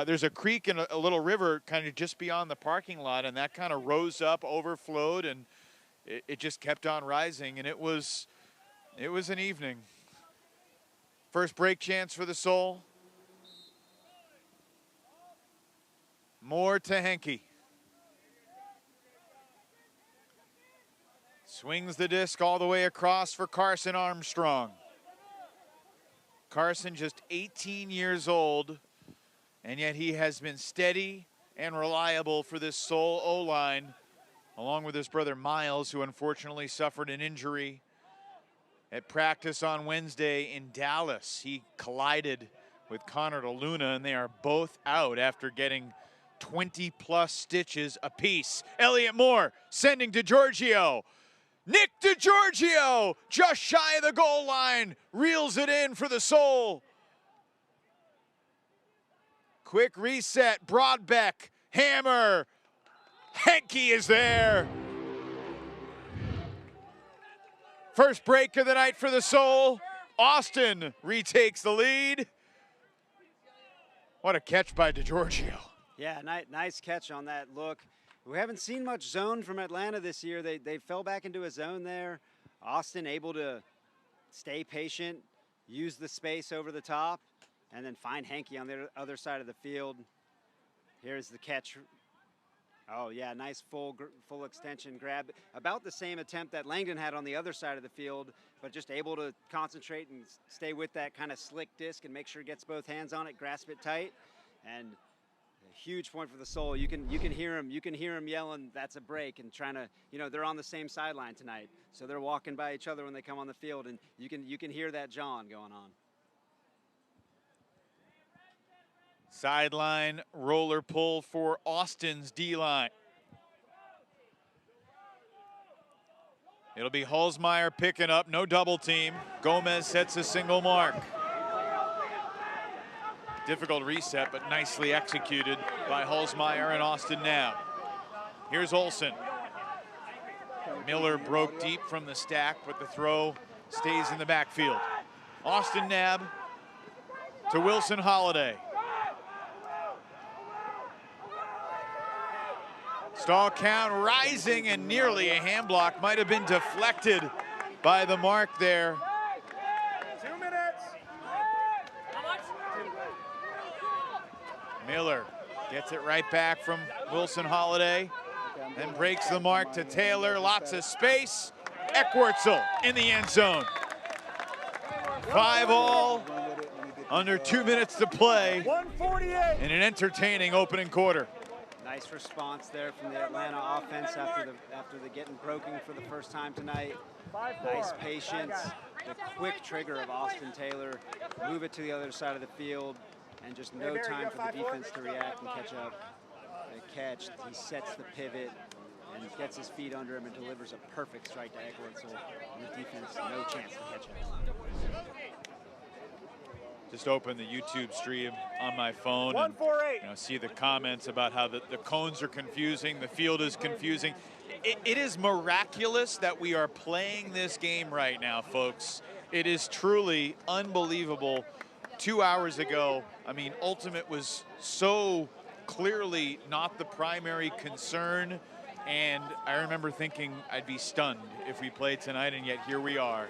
Speaker 1: There's a creek and a little river kind of just beyond the parking lot, and that kind of rose up, overflowed, and it just kept on rising, and it was an evening. First break chance for the Soul. More to Henke. Swings the disc all the way across for Carson Armstrong. Carson just 18 years old, and yet he has been steady and reliable for this Soul O-line, along with his brother Miles, who unfortunately suffered an injury at practice on Wednesday in Dallas. He collided with Connor DeLuna, and they are both out after getting 20-plus stitches apiece. Elliott Moore sending DeGiorgio. Nick DeGiorgio, just shy of the goal line, reels it in for the Soul. Quick reset, Broadbeck, hammer. Henke is there. First break of the night for the Soul. Austin retakes the lead. What a catch by DeGiorgio.
Speaker 2: Yeah, nice catch on that look. We haven't seen much zone from Atlanta this year. They fell back into a zone there. Austin able to stay patient, use the space over the top, and then find Henke on the other side of the field. Here's the catch. Oh, yeah, nice full extension grab. About the same attempt that Langdon had on the other side of the field, but just able to concentrate and stay with that kind of slick disc and make sure he gets both hands on it, grasp it tight. And a huge point for the Soul. You can hear him yelling, that's a break, and trying to, they're on the same sideline tonight. So they're walking by each other when they come on the field, and you can hear that John going on.
Speaker 1: Sideline roller pull for Austin's D-line. It'll be Hulsmeyer picking up, no double team. Gomez sets a single mark. Difficult reset, but nicely executed by Hulsmeyer and Austin Knabb. Here's Olsen. Miller broke deep from the stack, but the throw stays in the backfield. Austin Knabb to Wilson Holiday. Stall count rising, and nearly a hand block might have been deflected by the mark there.
Speaker 3: 2 minutes.
Speaker 1: Miller gets it right back from Wilson Holiday, then breaks the mark to Taylor. Lots of space. Eckwurzel in the end zone. 5-all, under 2 minutes to play
Speaker 3: 148.
Speaker 1: in an entertaining opening quarter.
Speaker 2: Nice response there from the Atlanta offense after the getting broken for the first time tonight. Nice patience, the quick trigger of Austin Taylor, move it to the other side of the field, and just no time for the defense to react and catch up. The catch, he sets the pivot and gets his feet under him and delivers a perfect strike to Eckwurzel. And the defense, no chance to catch up.
Speaker 1: Just opened the YouTube stream on my phone
Speaker 3: 148.
Speaker 1: and see the comments about how the cones are confusing, the field is confusing. It is miraculous that we are playing this game right now, folks. It is truly unbelievable. 2 hours ago, I mean, Ultimate was so clearly not the primary concern, and I remember thinking I'd be stunned if we played tonight, and yet here we are.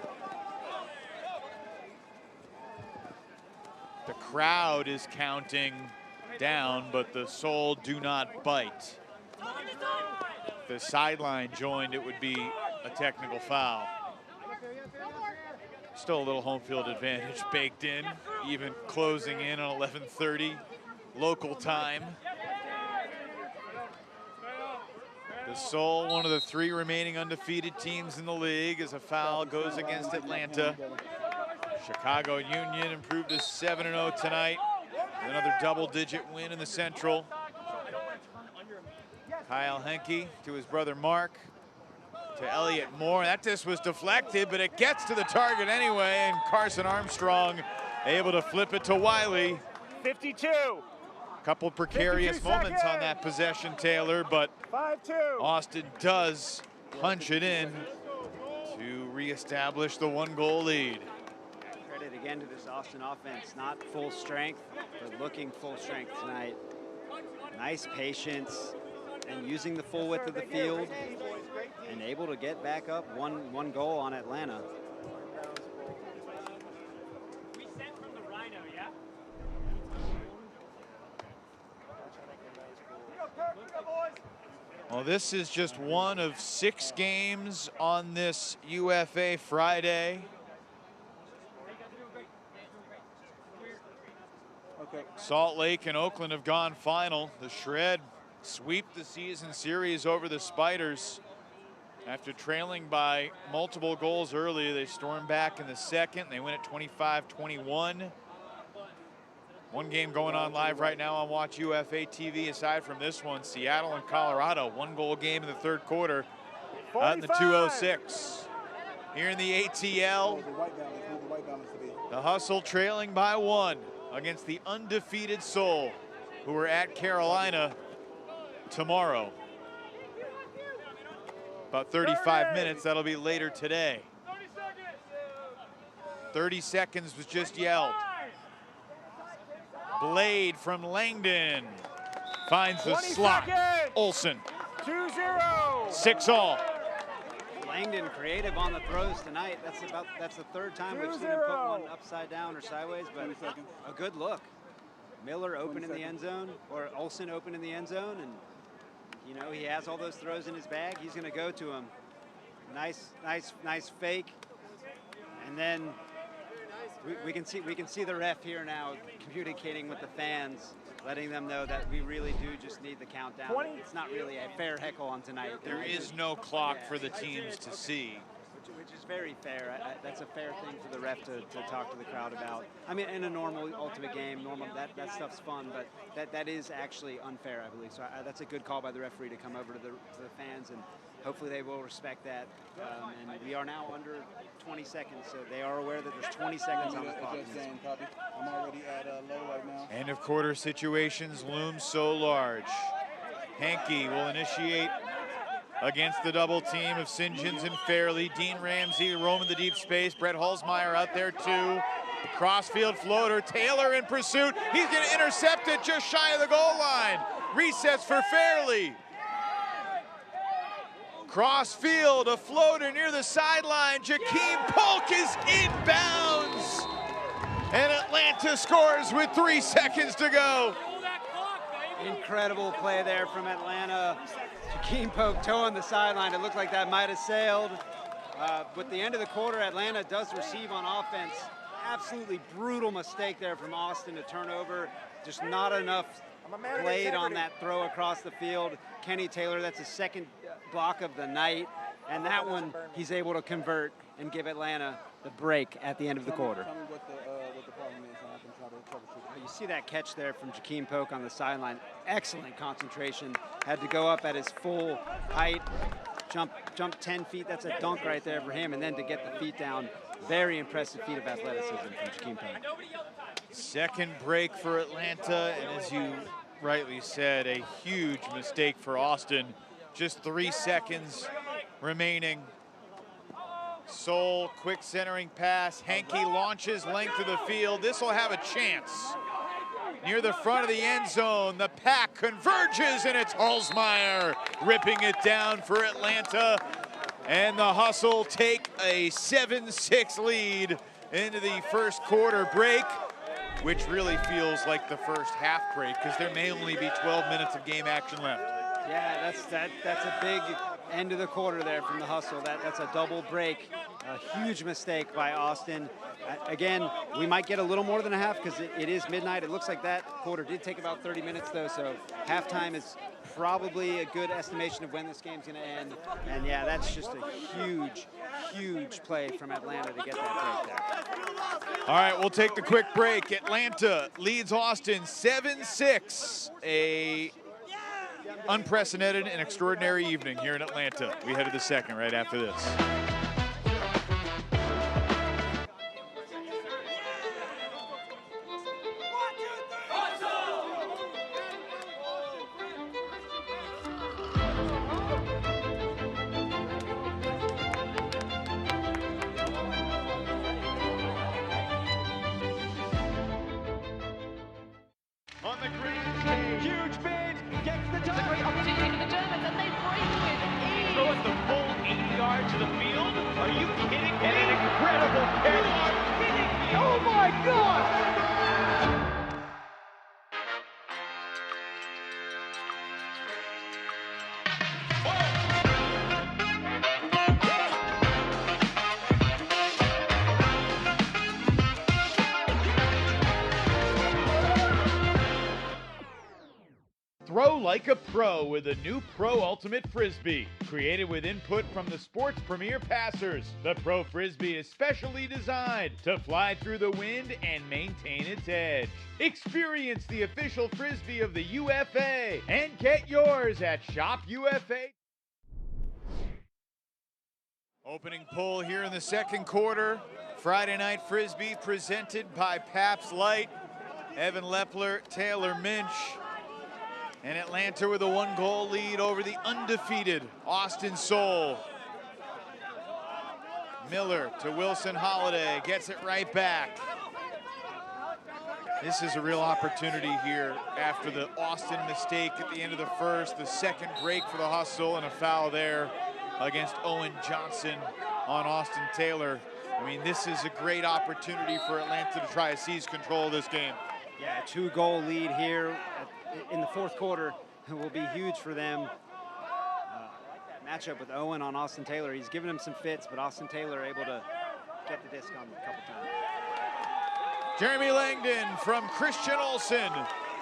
Speaker 1: The crowd is counting down, but the Soul do not bite. If the sideline joined, it would be a technical foul. Still a little home field advantage baked in, even closing in on 11:30 local time. The Soul, one of the 3 remaining undefeated teams in the league, as a foul goes against Atlanta. Chicago Union improved to 7-0 tonight. Another double-digit win in the Central. Kyle Henke to his brother Mark. To Elliott Moore. That disc was deflected, but it gets to the target anyway, and Carson Armstrong able to flip it to Wiley.
Speaker 3: 52.
Speaker 1: Couple precarious moments on that possession, Taylor, but
Speaker 3: 5-2.
Speaker 1: Austin does punch it in to reestablish the 1-goal lead.
Speaker 2: Credit again to this Austin offense. Not full strength, but looking full strength tonight. Nice patience and using the full width of the field and able to get back up one goal on Atlanta.
Speaker 1: Well, this is just one of 6 games on this UFA Friday. Salt Lake and Oakland have gone final. The Shred sweep the season series over the Spiders. After trailing by multiple goals early, they stormed back in the second. They win at 25-21. One game going on live right now on Watch UFA TV. Aside from this one, Seattle and Colorado, 1-goal game in the 3rd quarter out in the 206. Here in the ATL, the Hustle trailing by 1 against the undefeated Soul, who are at Carolina tomorrow. About 35 minutes, that'll be later today. 30 seconds was just yelled. Blade from Langdon finds the slot. Olsen.
Speaker 3: 2-0.
Speaker 1: 6-all.
Speaker 2: Langdon creative on the throws tonight. That's the 3rd time we've seen him put one upside down or sideways, but a good look. Miller open in the end zone, or Olsen open in the end zone, and you know, he has all those throws in his bag. He's going to go to him. Nice fake. And then we can see the ref here now communicating with the fans, letting them know that we really do just need the countdown. It's not really a fair heckle on tonight.
Speaker 1: There is no clock for the teams to see.
Speaker 2: Which is very fair. That's a fair thing for the ref to talk to the crowd about. I mean, in a normal Ultimate game, that stuff's fun, but that is actually unfair, I believe. So that's a good call by the referee to come over to the fans, and hopefully they will respect that. And we are now under 20 seconds, so they are aware that there's 20 seconds on the clock.
Speaker 4: I'm already at low right now.
Speaker 1: End of quarter situations loom so large. Henke will initiate against the double team of St. John's and Fairley. Dean Ramsey roaming the deep space. Brett Holzmeyer out there too. Crossfield floater. Taylor in pursuit. He's going to intercept it just shy of the goal line. Resets for Fairley. Crossfield, a floater near the sideline. Jakeem Polk is inbounds. And Atlanta scores with 3 seconds to go.
Speaker 2: Incredible play there from Atlanta. Jakeem Polk toeing the sideline. It looked like that might have sailed. With the end of the quarter, Atlanta does receive on offense. Absolutely brutal mistake there from Austin to turn over. Just not enough blade on that throw across the field. Kenny Taylor, that's his 2nd block of the night. And that one, he's able to convert and give Atlanta the break at the end of the quarter. You see that catch there from Jakeem Polk on the sideline. Excellent concentration. Had to go up at his full height, jump 10 feet. That's a dunk right there for him. And then to get the feet down, very impressive feat of athleticism from Jakeem Polk.
Speaker 1: Second break for Atlanta, and as you rightly said, a huge mistake for Austin. Just 3 seconds remaining. Soul, quick centering pass. Henke launches length of the field. This will have a chance. Near the front of the end zone, the pack converges, and it's Holzmeyer ripping it down for Atlanta. And the Hustle take a 7-6 lead into the first quarter break, which really feels like the first half break because there may only be 12 minutes of game action left.
Speaker 2: Yeah, that's a big end of the quarter there from the Hustle. That's a double break, A huge mistake by Austin. Again, we might get a little more than a half because it is midnight. It looks like that quarter did take about 30 minutes though, so halftime is probably a good estimation of when this game's going to end. And yeah, that's just a huge, huge play from Atlanta to get that break there.
Speaker 1: All right, we'll take the quick break. Atlanta leads Austin 7-6. A unprecedented and extraordinary evening here in Atlanta. We head to the second right after this.
Speaker 3: On the green stage. Huge bid. Gets the time. Great opportunity for the Germans, and they break with ease. Throw it the full 80 yards to the field. Are you kidding me? And an incredible catch. You are kidding me. Oh my God.
Speaker 1: Throw like a pro with the new Pro Ultimate Frisbee. Created with input from the sport's premier passers, the Pro Frisbee is specially designed to fly through the wind and maintain its edge. Experience the official Frisbee of the UFA and get yours at Shop UFA. Opening pull here in the second quarter. Friday Night Frisbee presented by Pabst Light. Evan Lepler, Taylor Minch. And Atlanta with a 1-goal lead over the undefeated Austin Soul. Miller to Wilson Holiday, gets it right back. This is a real opportunity here after the Austin mistake at the end of the first, the second break for the Hustle, and a foul there against Owen Johnson on Austin Taylor. I mean, this is a great opportunity for Atlanta to try to seize control of this game.
Speaker 2: Yeah, 2-goal lead here in the fourth quarter will be huge for them. Matchup with Owen on Austin Taylor. He's given him some fits, but Austin Taylor able to get the disc on him a couple times.
Speaker 1: Jeremy Langdon from Christian Olsen.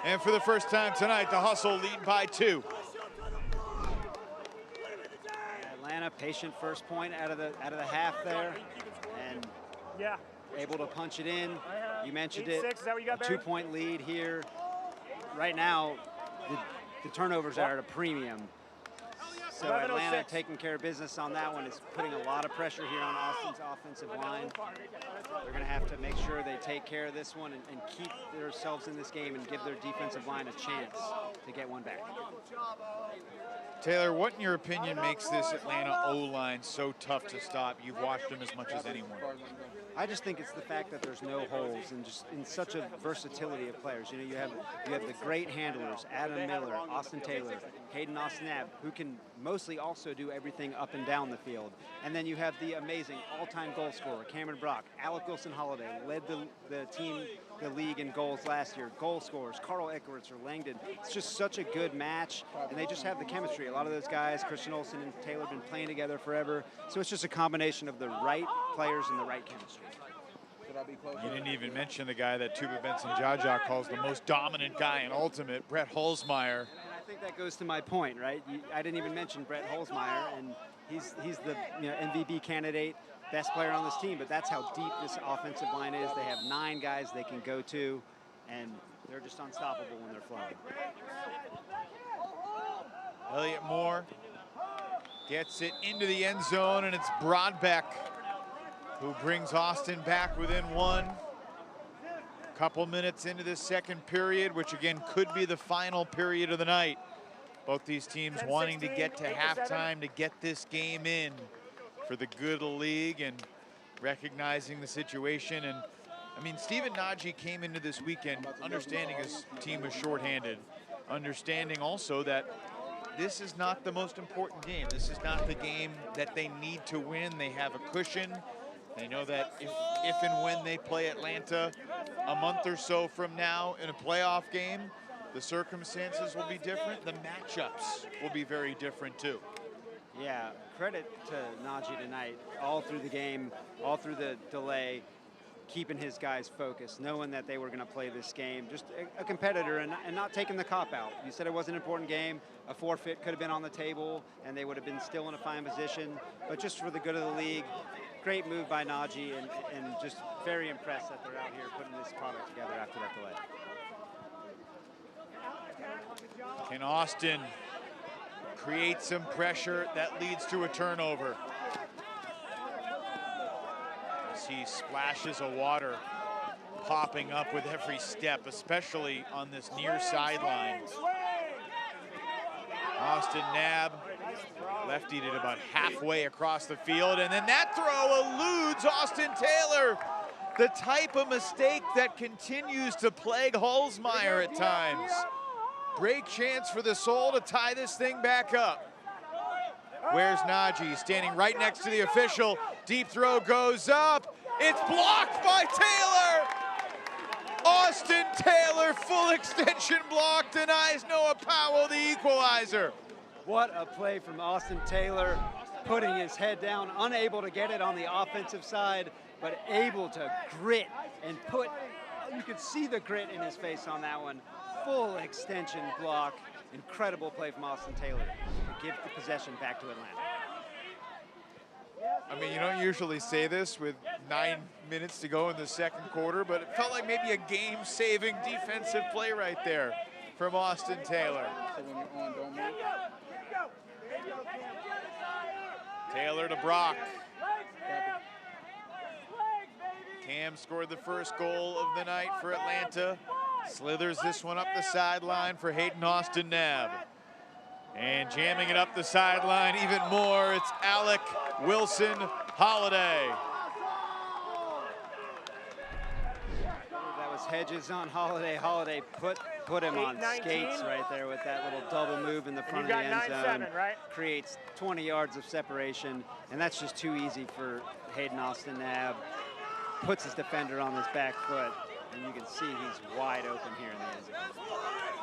Speaker 1: And for the first time tonight, the Hustle lead by 2.
Speaker 2: Atlanta, patient first point out of the half there. And able to punch it in. You mentioned it, a 2-point lead here. Right now, the turnovers are at a premium. So Atlanta taking care of business on that one is putting a lot of pressure here on Austin's offensive line. They're going to have to make sure they take care of this one and keep themselves in this game and give their defensive line a chance to get one back.
Speaker 1: Taylor, what in your opinion makes this Atlanta O-line so tough to stop? You've watched them as much as anyone.
Speaker 2: I just think it's the fact that there's no holes and just in such a versatility of players. You know, you have the great handlers, Adam Miller, Austin Taylor, Hayden Austin-Ab, who can mostly also do everything up and down the field. And then you have the amazing all-time goal scorer, Cameron Brock, Alec Wilson-Holiday, led the team, the league in goals last year. Goal scorers, Carl Eckertz or Langdon. It's just such a good match, and they just have the chemistry. A lot of those guys, Christian Olsen and Taylor, have been playing together forever. So it's just a combination of the right players and the right chemistry.
Speaker 1: You didn't even mention the guy that Tuba Benson-Jaja calls the most dominant guy in Ultimate, Brett Holzmeyer.
Speaker 2: And I think that goes to my point, right? I didn't even mention Brett Holzmeyer, and he's the MVP candidate, best player on this team, but that's how deep this offensive line is. They have 9 guys they can go to, and they're just unstoppable when they're flying.
Speaker 1: Elliott Moore gets it into the end zone, and it's Broadbeck who brings Austin back within 1. Couple minutes into this second period, which again could be the final period of the night. Both these teams wanting to get to halftime to get this game in for the good of the league and recognizing the situation. And I mean, Stephen Nagy came into this weekend understanding his team was shorthanded, understanding also that this is not the most important game. This is not the game that they need to win. They have a cushion. They know that if and when they play Atlanta a month or so from now in a playoff game, the circumstances will be different. The matchups will be very different too.
Speaker 2: Yeah, credit to Najee tonight, all through the game, all through the delay, keeping his guys focused, knowing that they were going to play this game. Just a competitor and not taking the cop out. You said it was an important game. A forfeit could have been on the table, and they would have been still in a fine position. But just for the good of the league, great move by Najee, and just very impressed that they're out here putting this product together after that delay.
Speaker 1: Can Austin create some pressure that leads to a turnover? As he splashes of water popping up with every step, especially on this near sideline. Austin Knabb leftied it about halfway across the field, and then that throw eludes Austin Taylor. The type of mistake that continues to plague Holzmeyer at times. Great chance for the Soul to tie this thing back up. Where's Najee? Standing right next to the official. Deep throw goes up. It's blocked by Taylor. Austin Taylor, full extension block, denies Noah Powell the equalizer.
Speaker 2: What a play from Austin Taylor, putting his head down, unable to get it on the offensive side, but able to grit and put, you could see the grit in his face on that one. Full extension block. Incredible play from Austin Taylor to give the possession back to Atlanta.
Speaker 1: I mean, you don't usually say this with 9 minutes to go in the second quarter, but it felt like maybe a game-saving defensive play right there from Austin Taylor.
Speaker 4: So when you're on, don't move.
Speaker 1: Taylor to Brock. Cam scored the first goal of the night for Atlanta. Slithers this one up the sideline for Hayden Austin Knabb. And jamming it up the sideline even more, it's Alec Wilson Holiday.
Speaker 2: That was Hedges on Holiday. Holiday put him on skates right there with that little double move in the front of the end zone.
Speaker 5: Right?
Speaker 2: Creates 20 yards of separation, and that's just too easy for Hayden Austin Knabb. Puts his defender on his back foot, and you can see he's wide open here in the end zone.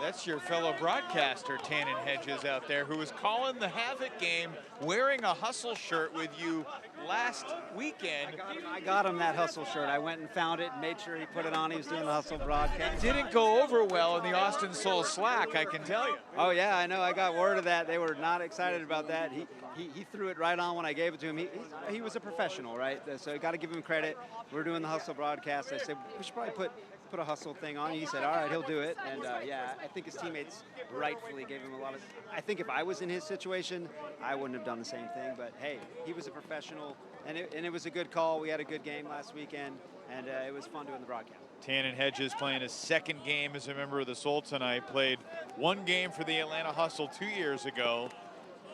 Speaker 1: That's your fellow broadcaster, Tannen Hedges, out there, who was calling the Havoc game wearing a Hustle shirt with you last weekend.
Speaker 2: I got him that Hustle shirt. I went and found it and made sure he put it on. He was doing the Hustle broadcast.
Speaker 1: Didn't go over well in the Austin Soul Slack, I can tell you.
Speaker 2: Oh, yeah, I know. I got word of that. They were not excited about that. He threw it right on when I gave it to him. He was a professional, right? So you got to give him credit. We're doing the Hustle broadcast. I said, we should probably put a Hustle thing on. He said, all right, he'll do it. And yeah, I think his teammates rightfully gave him a lot of, I think if I was in his situation, I wouldn't have done the same thing. But hey, he was a professional, and it was a good call. We had a good game last weekend, and it was fun doing the broadcast.
Speaker 1: Tannen Hedges playing his second game as a member of the Soul tonight. Played one game for the Atlanta Hustle 2 years ago.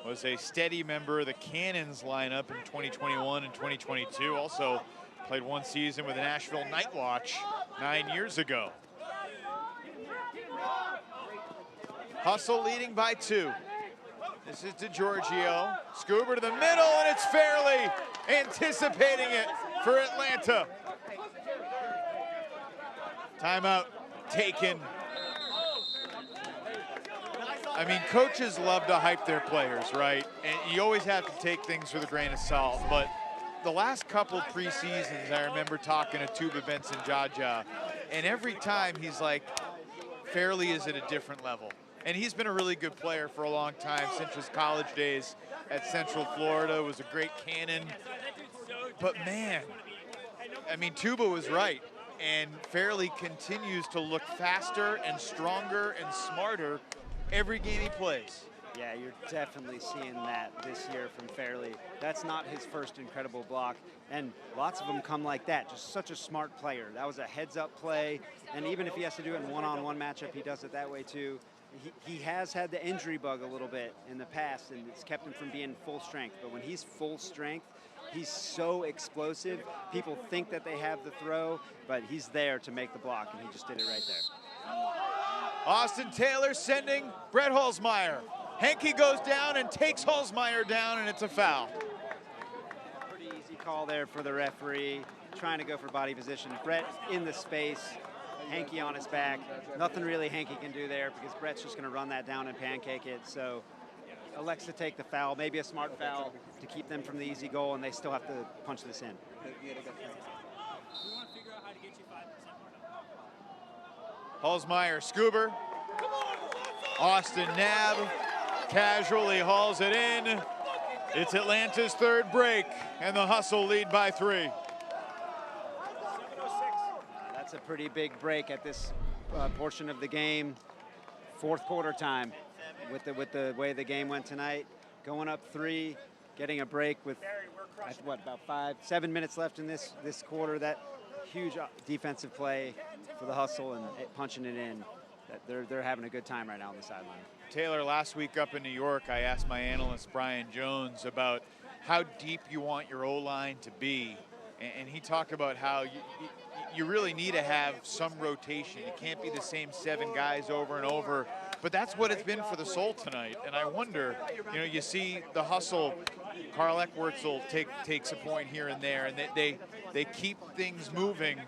Speaker 1: Was a steady member of the Cannons lineup in 2021 and 2022. Also played one season with the Nashville Night Watch 9 years ago. Hustle leading by 2. This is DeGiorgio. Scuba to the middle, and it's Fairley anticipating it for Atlanta. Timeout taken. I mean, coaches love to hype their players, right? And you always have to take things with a grain of salt, but the last couple preseasons, I remember talking to Tuba Benson Jaja, and every time he's like, Fairley is at a different level. And he's been a really good player for a long time, since his college days at Central Florida, was a great cannon. But man, I mean, Tuba was right. And Fairley continues to look faster and stronger and smarter every game he plays.
Speaker 2: Yeah, you're definitely seeing that this year from Fairley. That's not his first incredible block, and lots of them come like that. Just such a smart player. That was a heads-up play, and even if he has to do it in one-on-one matchup, he does it that way too. He has had the injury bug a little bit in the past, and it's kept him from being full strength. But when he's full strength, he's so explosive. People think that they have the throw, but he's there to make the block, and he just did it right there.
Speaker 1: Austin Taylor sending Brett Holzmeyer. Henke goes down and takes Holzmeyer down, and it's a foul.
Speaker 2: Pretty easy call there for the referee, trying to go for body position. Brett in the space, Henke on his back. Nothing really Henke can do there because Brett's just going to run that down and pancake it. So elects to take the foul, maybe a smart foul to keep them from the easy goal, and they still have to punch this in.
Speaker 1: Halsmeyer, Scuber. Austin Knabb casually hauls it in. It's Atlanta's third break, and the Hustle lead by 3.
Speaker 2: That's a pretty big break at this portion of the game. Fourth quarter time with the way the game went tonight. Going up 3, getting a break with, what, about 7 minutes left in this quarter. That huge defensive play for the Hustle and punching it in. They're having a good time right now on the sideline.
Speaker 1: Taylor, last week up in New York, I asked my analyst Brian Jones about how deep you want your O-line to be, and he talked about how you really need to have some rotation. You can't be the same 7 guys over and over, but that's what it's been for the Soul tonight. And I wonder, you see the Hustle, Carl Eckwertzel takes a point here and there, and they keep things moving,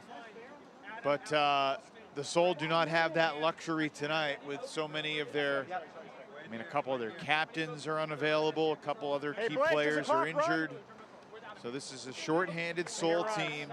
Speaker 1: but the Soul do not have that luxury tonight with so many of their, a couple of their captains are unavailable, a couple other key players are injured. So this is a short-handed Soul team.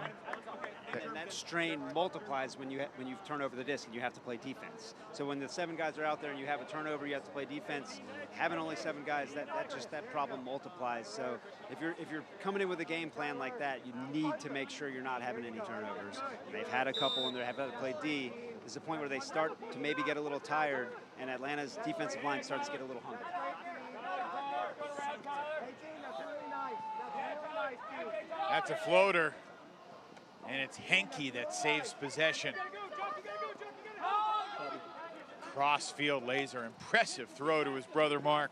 Speaker 2: And that strain multiplies when you turn over the disc and you have to play defense. So when the 7 guys are out there and you have a turnover, you have to play defense. Having only 7 guys, that problem multiplies. So if you're coming in with a game plan like that, you need to make sure you're not having any turnovers. They've had a couple and they have had to play D. There's a point where they start to maybe get a little tired, and Atlanta's defensive line starts to get a little hungry.
Speaker 1: That's a floater. And it's Henke that saves possession. Crossfield laser, impressive throw to his brother Mark.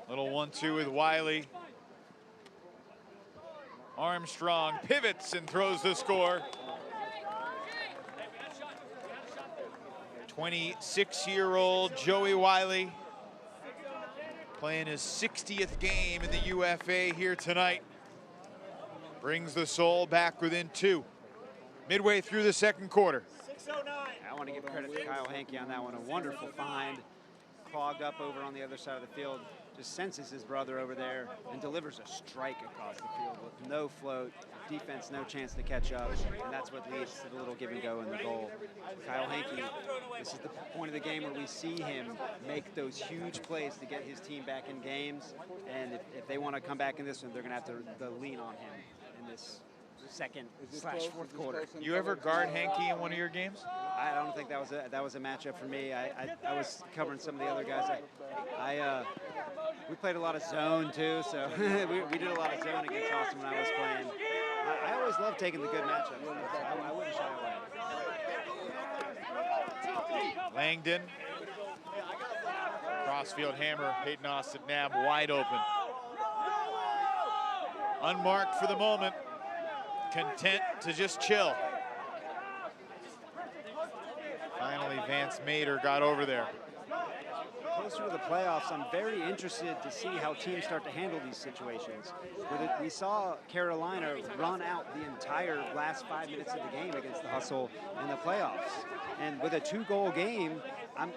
Speaker 1: Little 1-2 with Wiley. Armstrong pivots and throws the score. 26-year-old Joey Wiley playing his 60th game in the UFA here tonight. Brings the Soul back within 2. Midway through the second quarter.
Speaker 2: I want to give credit to Kyle Henke on that one. A wonderful find. Clogged up over on the other side of the field. Just senses his brother over there and delivers a strike across the field with no float. Defense, no chance to catch up. And that's what leads to the little give and go in the goal. Kyle Henke, this is the point of the game where we see him make those huge plays to get his team back in games. And if they want to come back in this one, they're going to have to lean on him in this second/4th quarter.
Speaker 1: You ever guard Henke in one of your games?
Speaker 2: I don't think that was a matchup for me. I was covering some of the other guys. We played a lot of zone too, so we did a lot of zone against Austin when I was playing. I always love taking the good matchups. I wouldn't shy away.
Speaker 1: Langdon. Crossfield hammer, Hayden Austin Knabb wide open. Unmarked for the moment. Content to just chill. Finally, Vance Mader got over there.
Speaker 2: Closer to the playoffs, I'm very interested to see how teams start to handle these situations. We saw Carolina run out the entire last 5 minutes of the game against the Hustle in the playoffs. And with a 2-goal game, I'm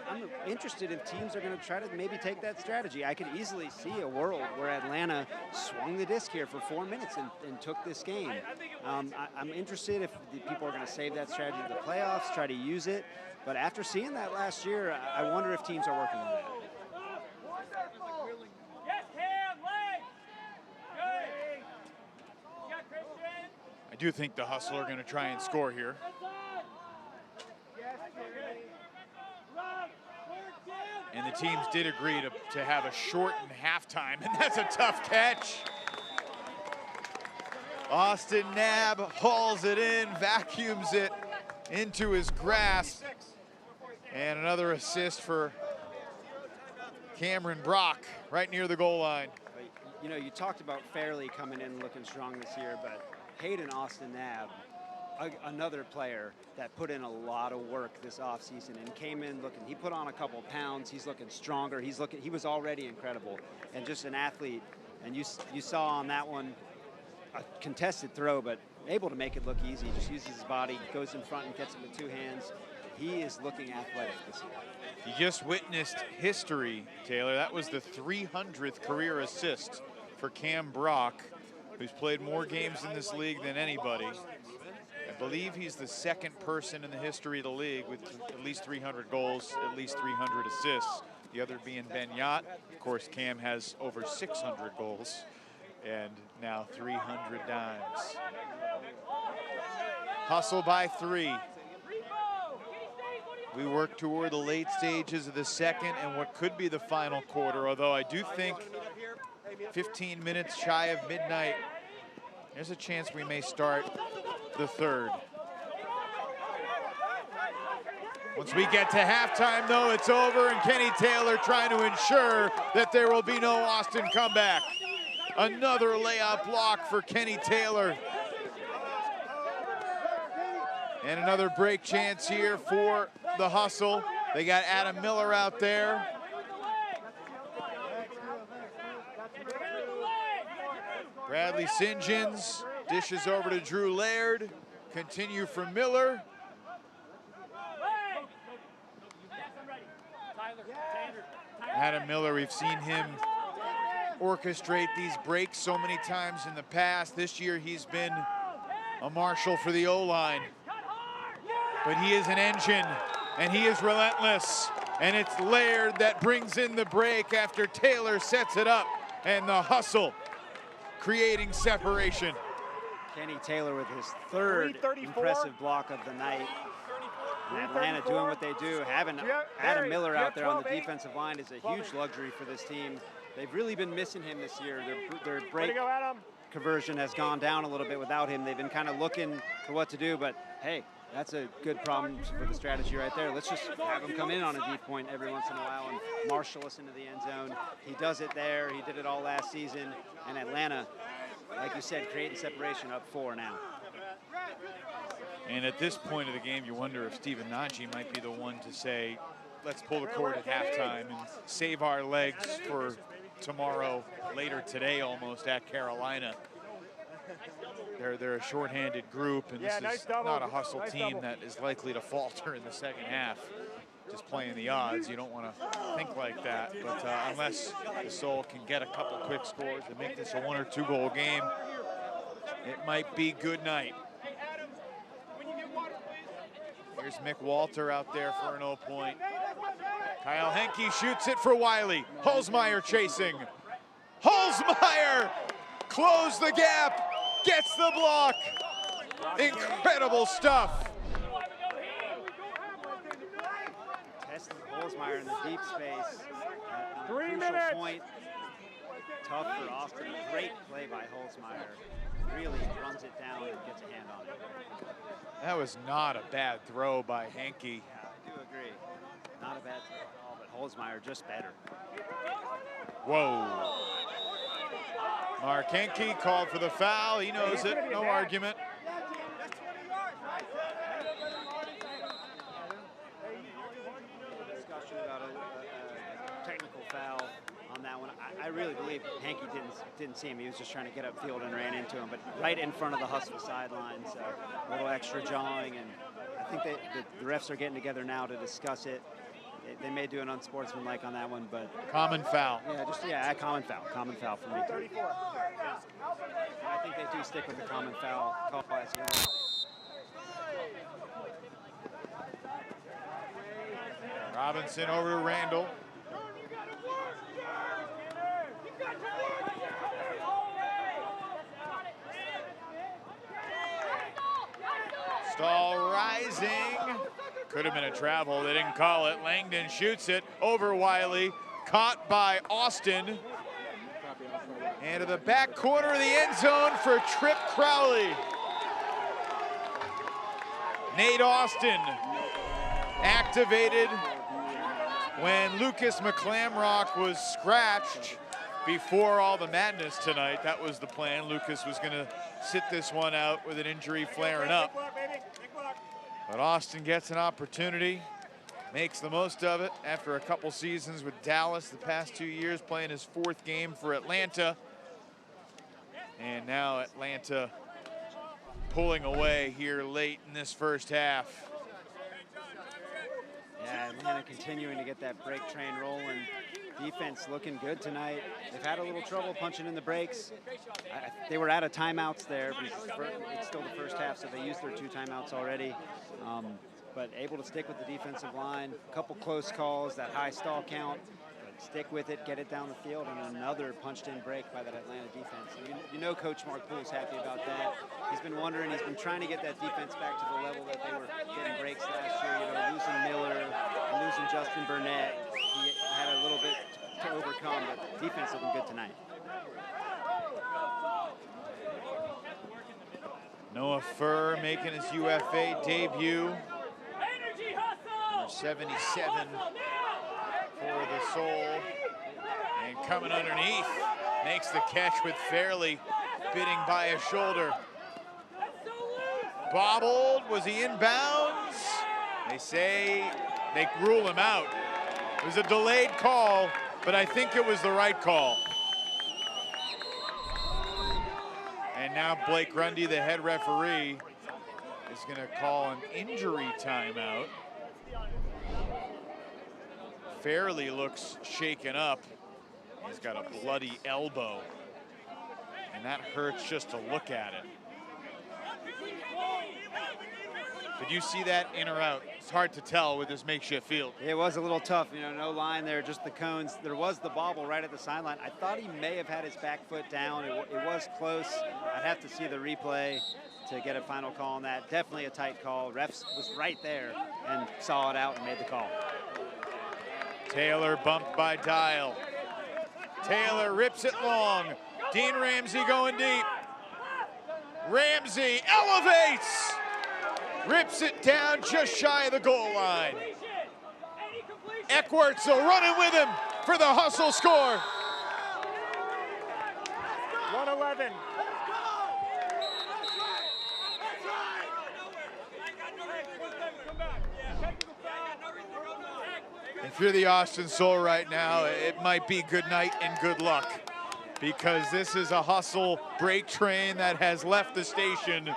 Speaker 2: interested if teams are going to try to maybe take that strategy. I could easily see a world where Atlanta swung the disc here for 4 minutes and took this game. I'm interested if the people are going to save that strategy to the playoffs, try to use it. But after seeing that last year, I wonder if teams are working on that.
Speaker 1: I do think the Hustle are going to try and score here. And the teams did agree to have a shortened halftime, and that's a tough catch. Austin Knabb hauls it in, vacuums it into his grasp. And another assist for Cameron Brock right near the goal line.
Speaker 2: You know, you talked about Fairley coming in looking strong this year, but Hayden Austin Knabb, another player that put in a lot of work this offseason and came in looking, he put on a couple pounds, he's looking stronger, he was already incredible, and just an athlete. And you saw on that one a contested throw, but able to make it look easy, just uses his body, goes in front and gets it with 2 hands. he is looking athletic this year.
Speaker 1: You just witnessed history, Taylor. That was the 300th career assist for Cam Brock, who's played more games in this league than anybody. I believe he's the second person in the history of the league with at least 300 goals, at least 300 assists. The other being Ben Yott. Of course, Cam has over 600 goals and now 300 dimes. Hustle by 3. We work toward the late stages of the second and what could be the final quarter, although I do think 15 minutes shy of midnight, there's a chance we may start the third. Once we get to halftime, though, it's over, and Kenny Taylor trying to ensure that there will be no Austin comeback. Another layup block for Kenny Taylor. And another break chance here for the Hustle. They got Adam Miller out there. Bradley St. Johns dishes over to Drew Laird. Continue from Miller. Adam Miller, we've seen him orchestrate these breaks so many times in the past. This year he's been a marshal for the O-line. But he is an engine, and he is relentless. And it's Laird that brings in the break after Taylor sets it up. And the Hustle creating separation.
Speaker 2: Kenny Taylor with his third impressive block of the night. And Atlanta doing what they do. Having Adam Miller out there on the defensive line is a huge luxury for this team. They've really been missing him this year. Their break conversion has gone down a little bit without him. They've been kind of looking for what to do, but hey, that's a good problem for the strategy right there. Let's just have him come in on a deep point every once in a while and marshal us into the end zone. He does it there. He did it all last season. And Atlanta, like you said, creating separation up 4 now.
Speaker 1: And at this point of the game, you wonder if Stephen Nagy might be the one to say, let's pull the cord at halftime and save our legs for tomorrow, later today almost, at Carolina. They're a shorthanded group, and this is not a Hustle team that is likely to falter in the second half. Just playing the odds, you don't want to think like that. But unless the Soul can get a couple quick scores and make this a 1 or 2 goal game, it might be good night. Here's Mick Walter out there for an 0 point. Kyle Henke shoots it for Wiley. Holzmeyer chasing. Holzmeyer closed the gap, gets the block. Incredible stuff.
Speaker 2: Testing Holzmeyer in the deep space. 3 minutes. Point. Tough for Austin. Great play by Holzmeyer. Really runs it down and gets a hand on it.
Speaker 1: That was not a bad throw by Henke.
Speaker 2: Yeah, I do agree. Not a bad throw at all, but Holzmeyer just better.
Speaker 1: Whoa. Mark Henke called for the foul. He knows it. No argument.
Speaker 2: Discussion about a technical foul on that one. I really believe Henke didn't see him. He was just trying to get upfield and ran into him, but right in front of the Hustle sideline. So a little extra jawing, and I think the refs are getting together now to discuss it. They may do an unsportsmanlike on that one, but
Speaker 1: common foul.
Speaker 2: Yeah, common foul for me. 34. I think they do stick with the common foul call as well.
Speaker 1: Robinson over to Randall. Stahl rising. Could have been a travel. They didn't call it. Langdon shoots it over Wiley. Caught by Austin. And to the back corner of the end zone for Trip Crowley. Nate Austin activated when Lucas McClamrock was scratched before all the madness tonight. That was the plan. Lucas was going to sit this one out with an injury flaring up. But Austin gets an opportunity, makes the most of it after a couple seasons with Dallas the past 2 years, playing his 4th game for Atlanta. And now Atlanta pulling away here late in this first half.
Speaker 2: Yeah, Atlanta continuing to get that brake train rolling. Defense looking good tonight. They've had a little trouble punching in the brakes. They were out of timeouts there. It's still the first half, so they used their 2 timeouts already. But able to stick with the defensive line. A couple close calls, that high stall count. But stick with it, get it down the field, and another punched-in break by that Atlanta defense. You know Coach Mark Poole's happy about that. He's been wondering, he's been trying to get that defense back to the level that they were getting breaks last year. You know, losing Miller, losing Justin Burnett. He had a little bit to overcome, but defense looking good tonight.
Speaker 1: Noah Furr making his UFA debut. Number 77 for the Soul. And coming underneath, makes the catch with Fairley bidding by his shoulder. Bobbled, was he in bounds? They say they rule him out. It was a delayed call, but I think it was the right call. And now Blake Grundy, the head referee, is going to call an injury timeout. Fairley looks shaken up. He's got a bloody elbow, and that hurts just to look at it. Did you see that in or out? It's hard to tell with this makeshift field.
Speaker 2: It was a little tough, you know, no line there, just the cones. There was the bobble right at the sideline. I thought he may have had his back foot down. It was close. I'd have to see the replay to get a final call on that. Definitely a tight call. Refs was right there and saw it out and made the call.
Speaker 1: Taylor bumped by Dial. Taylor rips it long. Dean Ramsey going deep. Ramsey elevates. Rips it down just shy of the goal line. Eckwertzel running with him for the hustle score.
Speaker 3: 111.
Speaker 1: If you're the Austin Soul right now, it might be good night and good luck, because this is a hustle break train that has left the station,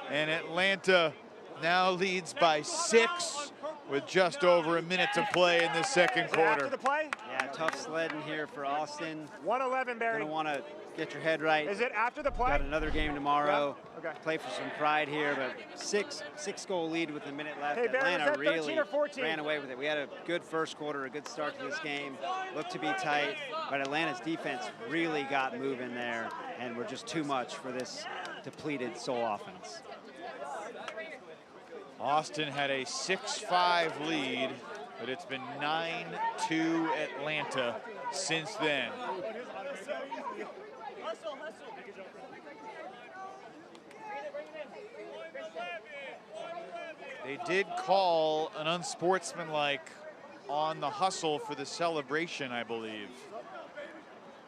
Speaker 1: and Atlanta now leads by 6 with just over a minute to play in the second quarter.
Speaker 3: After the play?
Speaker 2: Yeah, tough sledding here for Austin.
Speaker 3: 111, Barry.
Speaker 2: Gonna want to get your head right.
Speaker 3: Is it after the play?
Speaker 2: Got another game tomorrow.
Speaker 3: Yeah. Okay.
Speaker 2: Play for some pride here, but six goal lead with a minute left.
Speaker 3: Hey, Barry,
Speaker 2: Atlanta
Speaker 3: is that 13
Speaker 2: really
Speaker 3: or 14?
Speaker 2: ran away with it. We had a good first quarter, a good start to this game. Looked to be tight, but Atlanta's defense really got moving there, and were just too much for this depleted Soul offense.
Speaker 1: Austin had a 6-5 lead, but it's been 9-2 Atlanta since then. They did call an unsportsmanlike on the hustle for the celebration, I believe.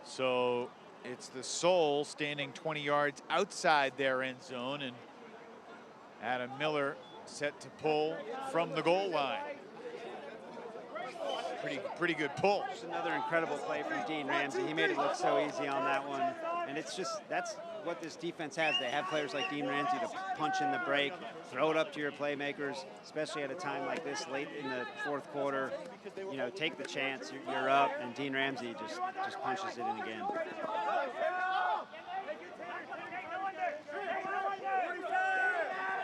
Speaker 1: So it's the Soul standing 20 yards outside their end zone, and Adam Miller set to pull from the goal line. Pretty good pull.
Speaker 2: Just another incredible play from Dean Ramsey. He made it look so easy on that one. And it's just, that's what this defense has. They have players like Dean Ramsey to punch in the break, throw it up to your playmakers, especially at a time like this late in the fourth quarter. You know, take the chance, you're up, and Dean Ramsey just punches it in again.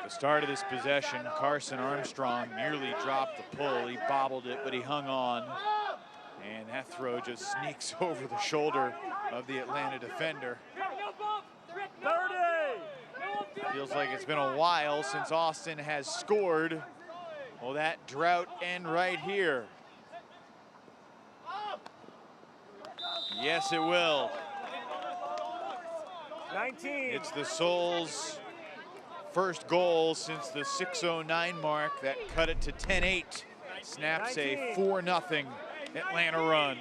Speaker 1: The start of this possession, Carson Armstrong nearly dropped the pull. He bobbled it, but he hung on. And that throw just sneaks over the shoulder of the Atlanta defender.
Speaker 3: 30.
Speaker 1: Feels like it's been a while since Austin has scored. Will that drought end right here? Yes, it will.
Speaker 3: 19.
Speaker 1: It's the Soul's first goal since the 6:09 mark that cut it to 10-8. Snaps a 4-0 Atlanta run.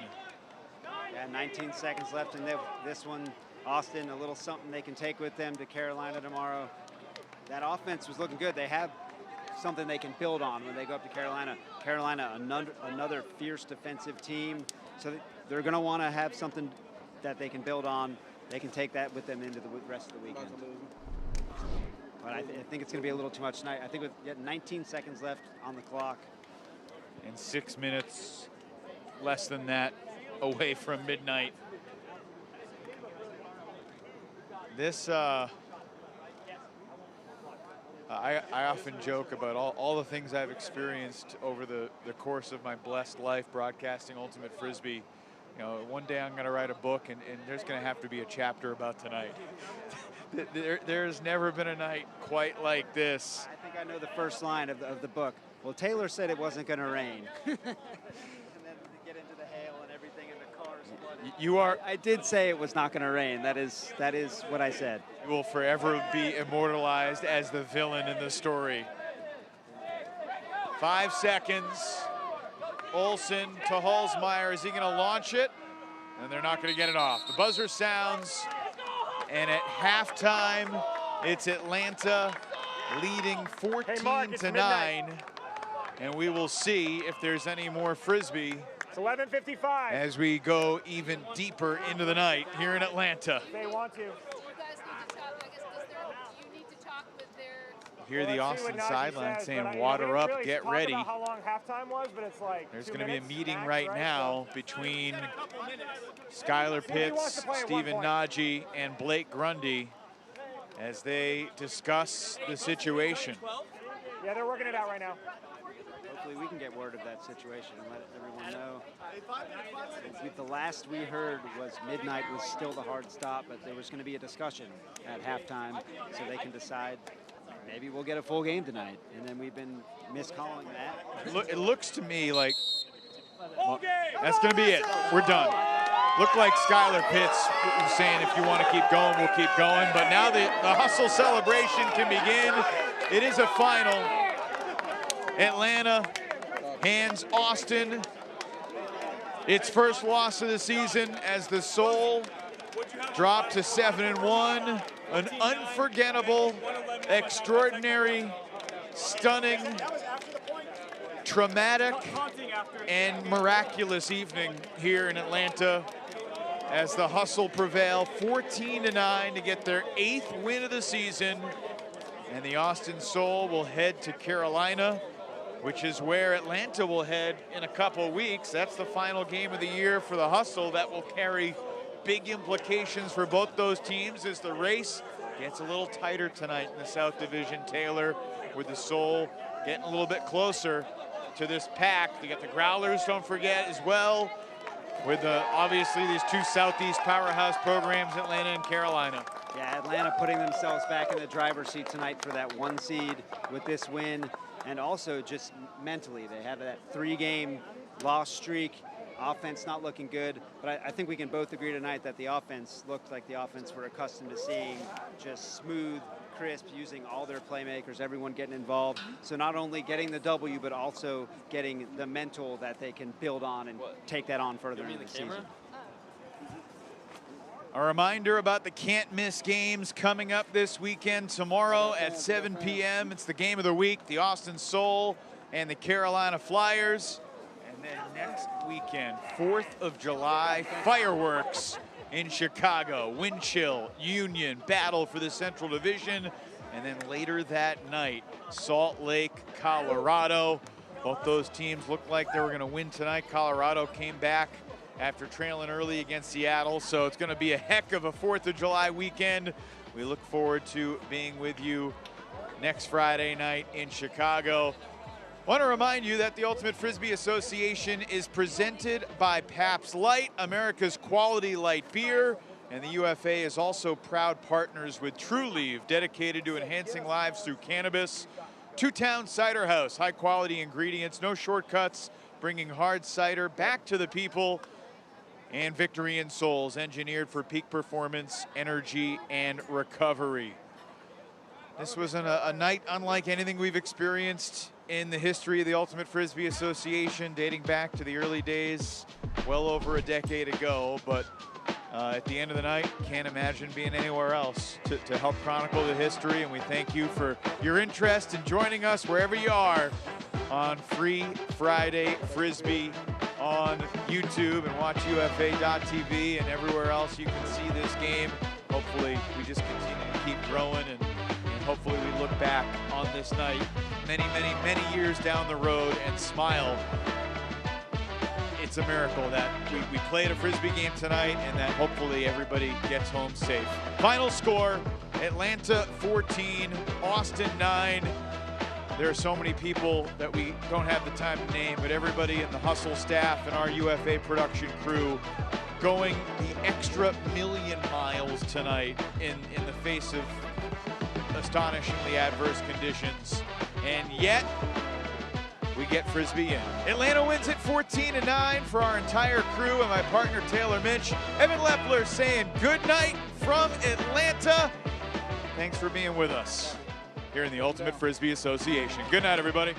Speaker 2: Yeah, 19 seconds left in this one. Austin, a little something they can take with them to Carolina tomorrow. That offense was looking good. They have something they can build on when they go up to Carolina. Carolina, another fierce defensive team. So they're going to want to have something that they can build on. They can take that with them into the rest of the weekend. But I think it's going to be a little too much tonight. I think with 19 seconds left on the clock,
Speaker 1: and 6 minutes less than that away from midnight. This, I often joke about all the things I've experienced over the course of my blessed life broadcasting Ultimate Frisbee. You know, one day I'm going to write a book, and there's going to have to be a chapter about tonight. There's never been a night quite like this.
Speaker 2: I think I know the first line of the book. Well, Taylor said it wasn't going to rain. And then to get into the hail and everything in the cars flooded.
Speaker 1: You are.
Speaker 2: I did say it was not going to rain. That is what I said.
Speaker 1: You will forever be immortalized as the villain in the story. 5 seconds. Olsen to Halsmeyer. Is he going to launch it? And they're not going to get it off. The buzzer sounds, and at halftime, it's Atlanta leading 14-9. And we will see if there's any more Frisbee.
Speaker 5: It's 11:55.
Speaker 1: As we go even deeper into the night here in Atlanta.
Speaker 5: They want to.
Speaker 1: Hear the Austin sideline saying, water up, get ready.
Speaker 5: How long halftime was, but it's like
Speaker 1: there's going to be a meeting right now between Skylar Pitts, Stephen Nagy, and Blake Grundy as they discuss the situation.
Speaker 5: Yeah, they're working it out right now.
Speaker 2: Hopefully we can get word of that situation and let everyone know. The last we heard was midnight was still the hard stop, but there was going to be a discussion at halftime so they can decide. Maybe we'll get a full game tonight, and then we've been miscalling that.
Speaker 1: It looks to me like well, that's going to be it. We're done. Looked like Skylar Pitts was saying, if you want to keep going, we'll keep going. But now the hustle celebration can begin. It is a final. Atlanta hands Austin its first loss of the season as the Soul dropped to 7-1. An unforgettable, extraordinary, stunning, traumatic, and miraculous evening here in Atlanta as the hustle prevail 14-9 to get their 8th win of the season. And the Austin Soul will head to Carolina, which is where Atlanta will head in a couple weeks. That's the final game of the year for the hustle. That will carry big implications for both those teams as the race gets a little tighter tonight in the South Division, Taylor, with the Soul getting a little bit closer to this pack. They got the Growlers, don't forget, as well, with obviously these two Southeast powerhouse programs, Atlanta and Carolina.
Speaker 2: Yeah, Atlanta putting themselves back in the driver's seat tonight for that 1 seed with this win, and also just mentally, they have that 3-game loss streak. Offense not looking good, but I think we can both agree tonight that the offense looked like the offense we're accustomed to seeing, just smooth, crisp, using all their playmakers, everyone getting involved. So not only getting the W, but also getting the mental that they can build on and take that on further into the season.
Speaker 1: A reminder about the can't miss games coming up this weekend. Tomorrow at 7 p.m. It's the game of the week, the Austin Soul and the Carolina Flyers. And then next weekend, 4th of July, fireworks in Chicago. Wind chill, Union, battle for the Central Division. And then later that night, Salt Lake, Colorado. Both those teams looked like they were going to win tonight. Colorado came back after trailing early against Seattle. So it's going to be a heck of a 4th of July weekend. We look forward to being with you next Friday night in Chicago. I want to remind you that the Ultimate Frisbee Association is presented by Pabst Light, America's quality light beer. And the UFA is also proud partners with True Leave, dedicated to enhancing lives through cannabis. Two Town Cider House, high quality ingredients, no shortcuts, bringing hard cider back to the people. And Victory in Souls, engineered for peak performance, energy, and recovery. This was a night unlike anything we've experienced in the history of the Ultimate Frisbee Association, dating back to the early days, well over a decade ago. But at the end of the night, can't imagine being anywhere else to help chronicle the history. And we thank you for your interest in joining us wherever you are on Free Friday Frisbee on YouTube, and watch UFA.tv and everywhere else you can see this game. Hopefully we just continue keep growing, and hopefully we look back on this night many, many, many years down the road and smile. It's a miracle that we played a Frisbee game tonight and that hopefully everybody gets home safe. Final score, Atlanta 14, Austin 9. There are so many people that we don't have the time to name, but everybody in the Hustle staff and our UFA production crew going the extra million miles tonight in the face of astonishingly adverse conditions. And yet, we get Frisbee in. Atlanta wins it 14-9 for our entire crew and my partner Taylor Minch. Evan Lepler saying good night from Atlanta. Thanks for being with us here in the Ultimate Frisbee Association. Good night, everybody.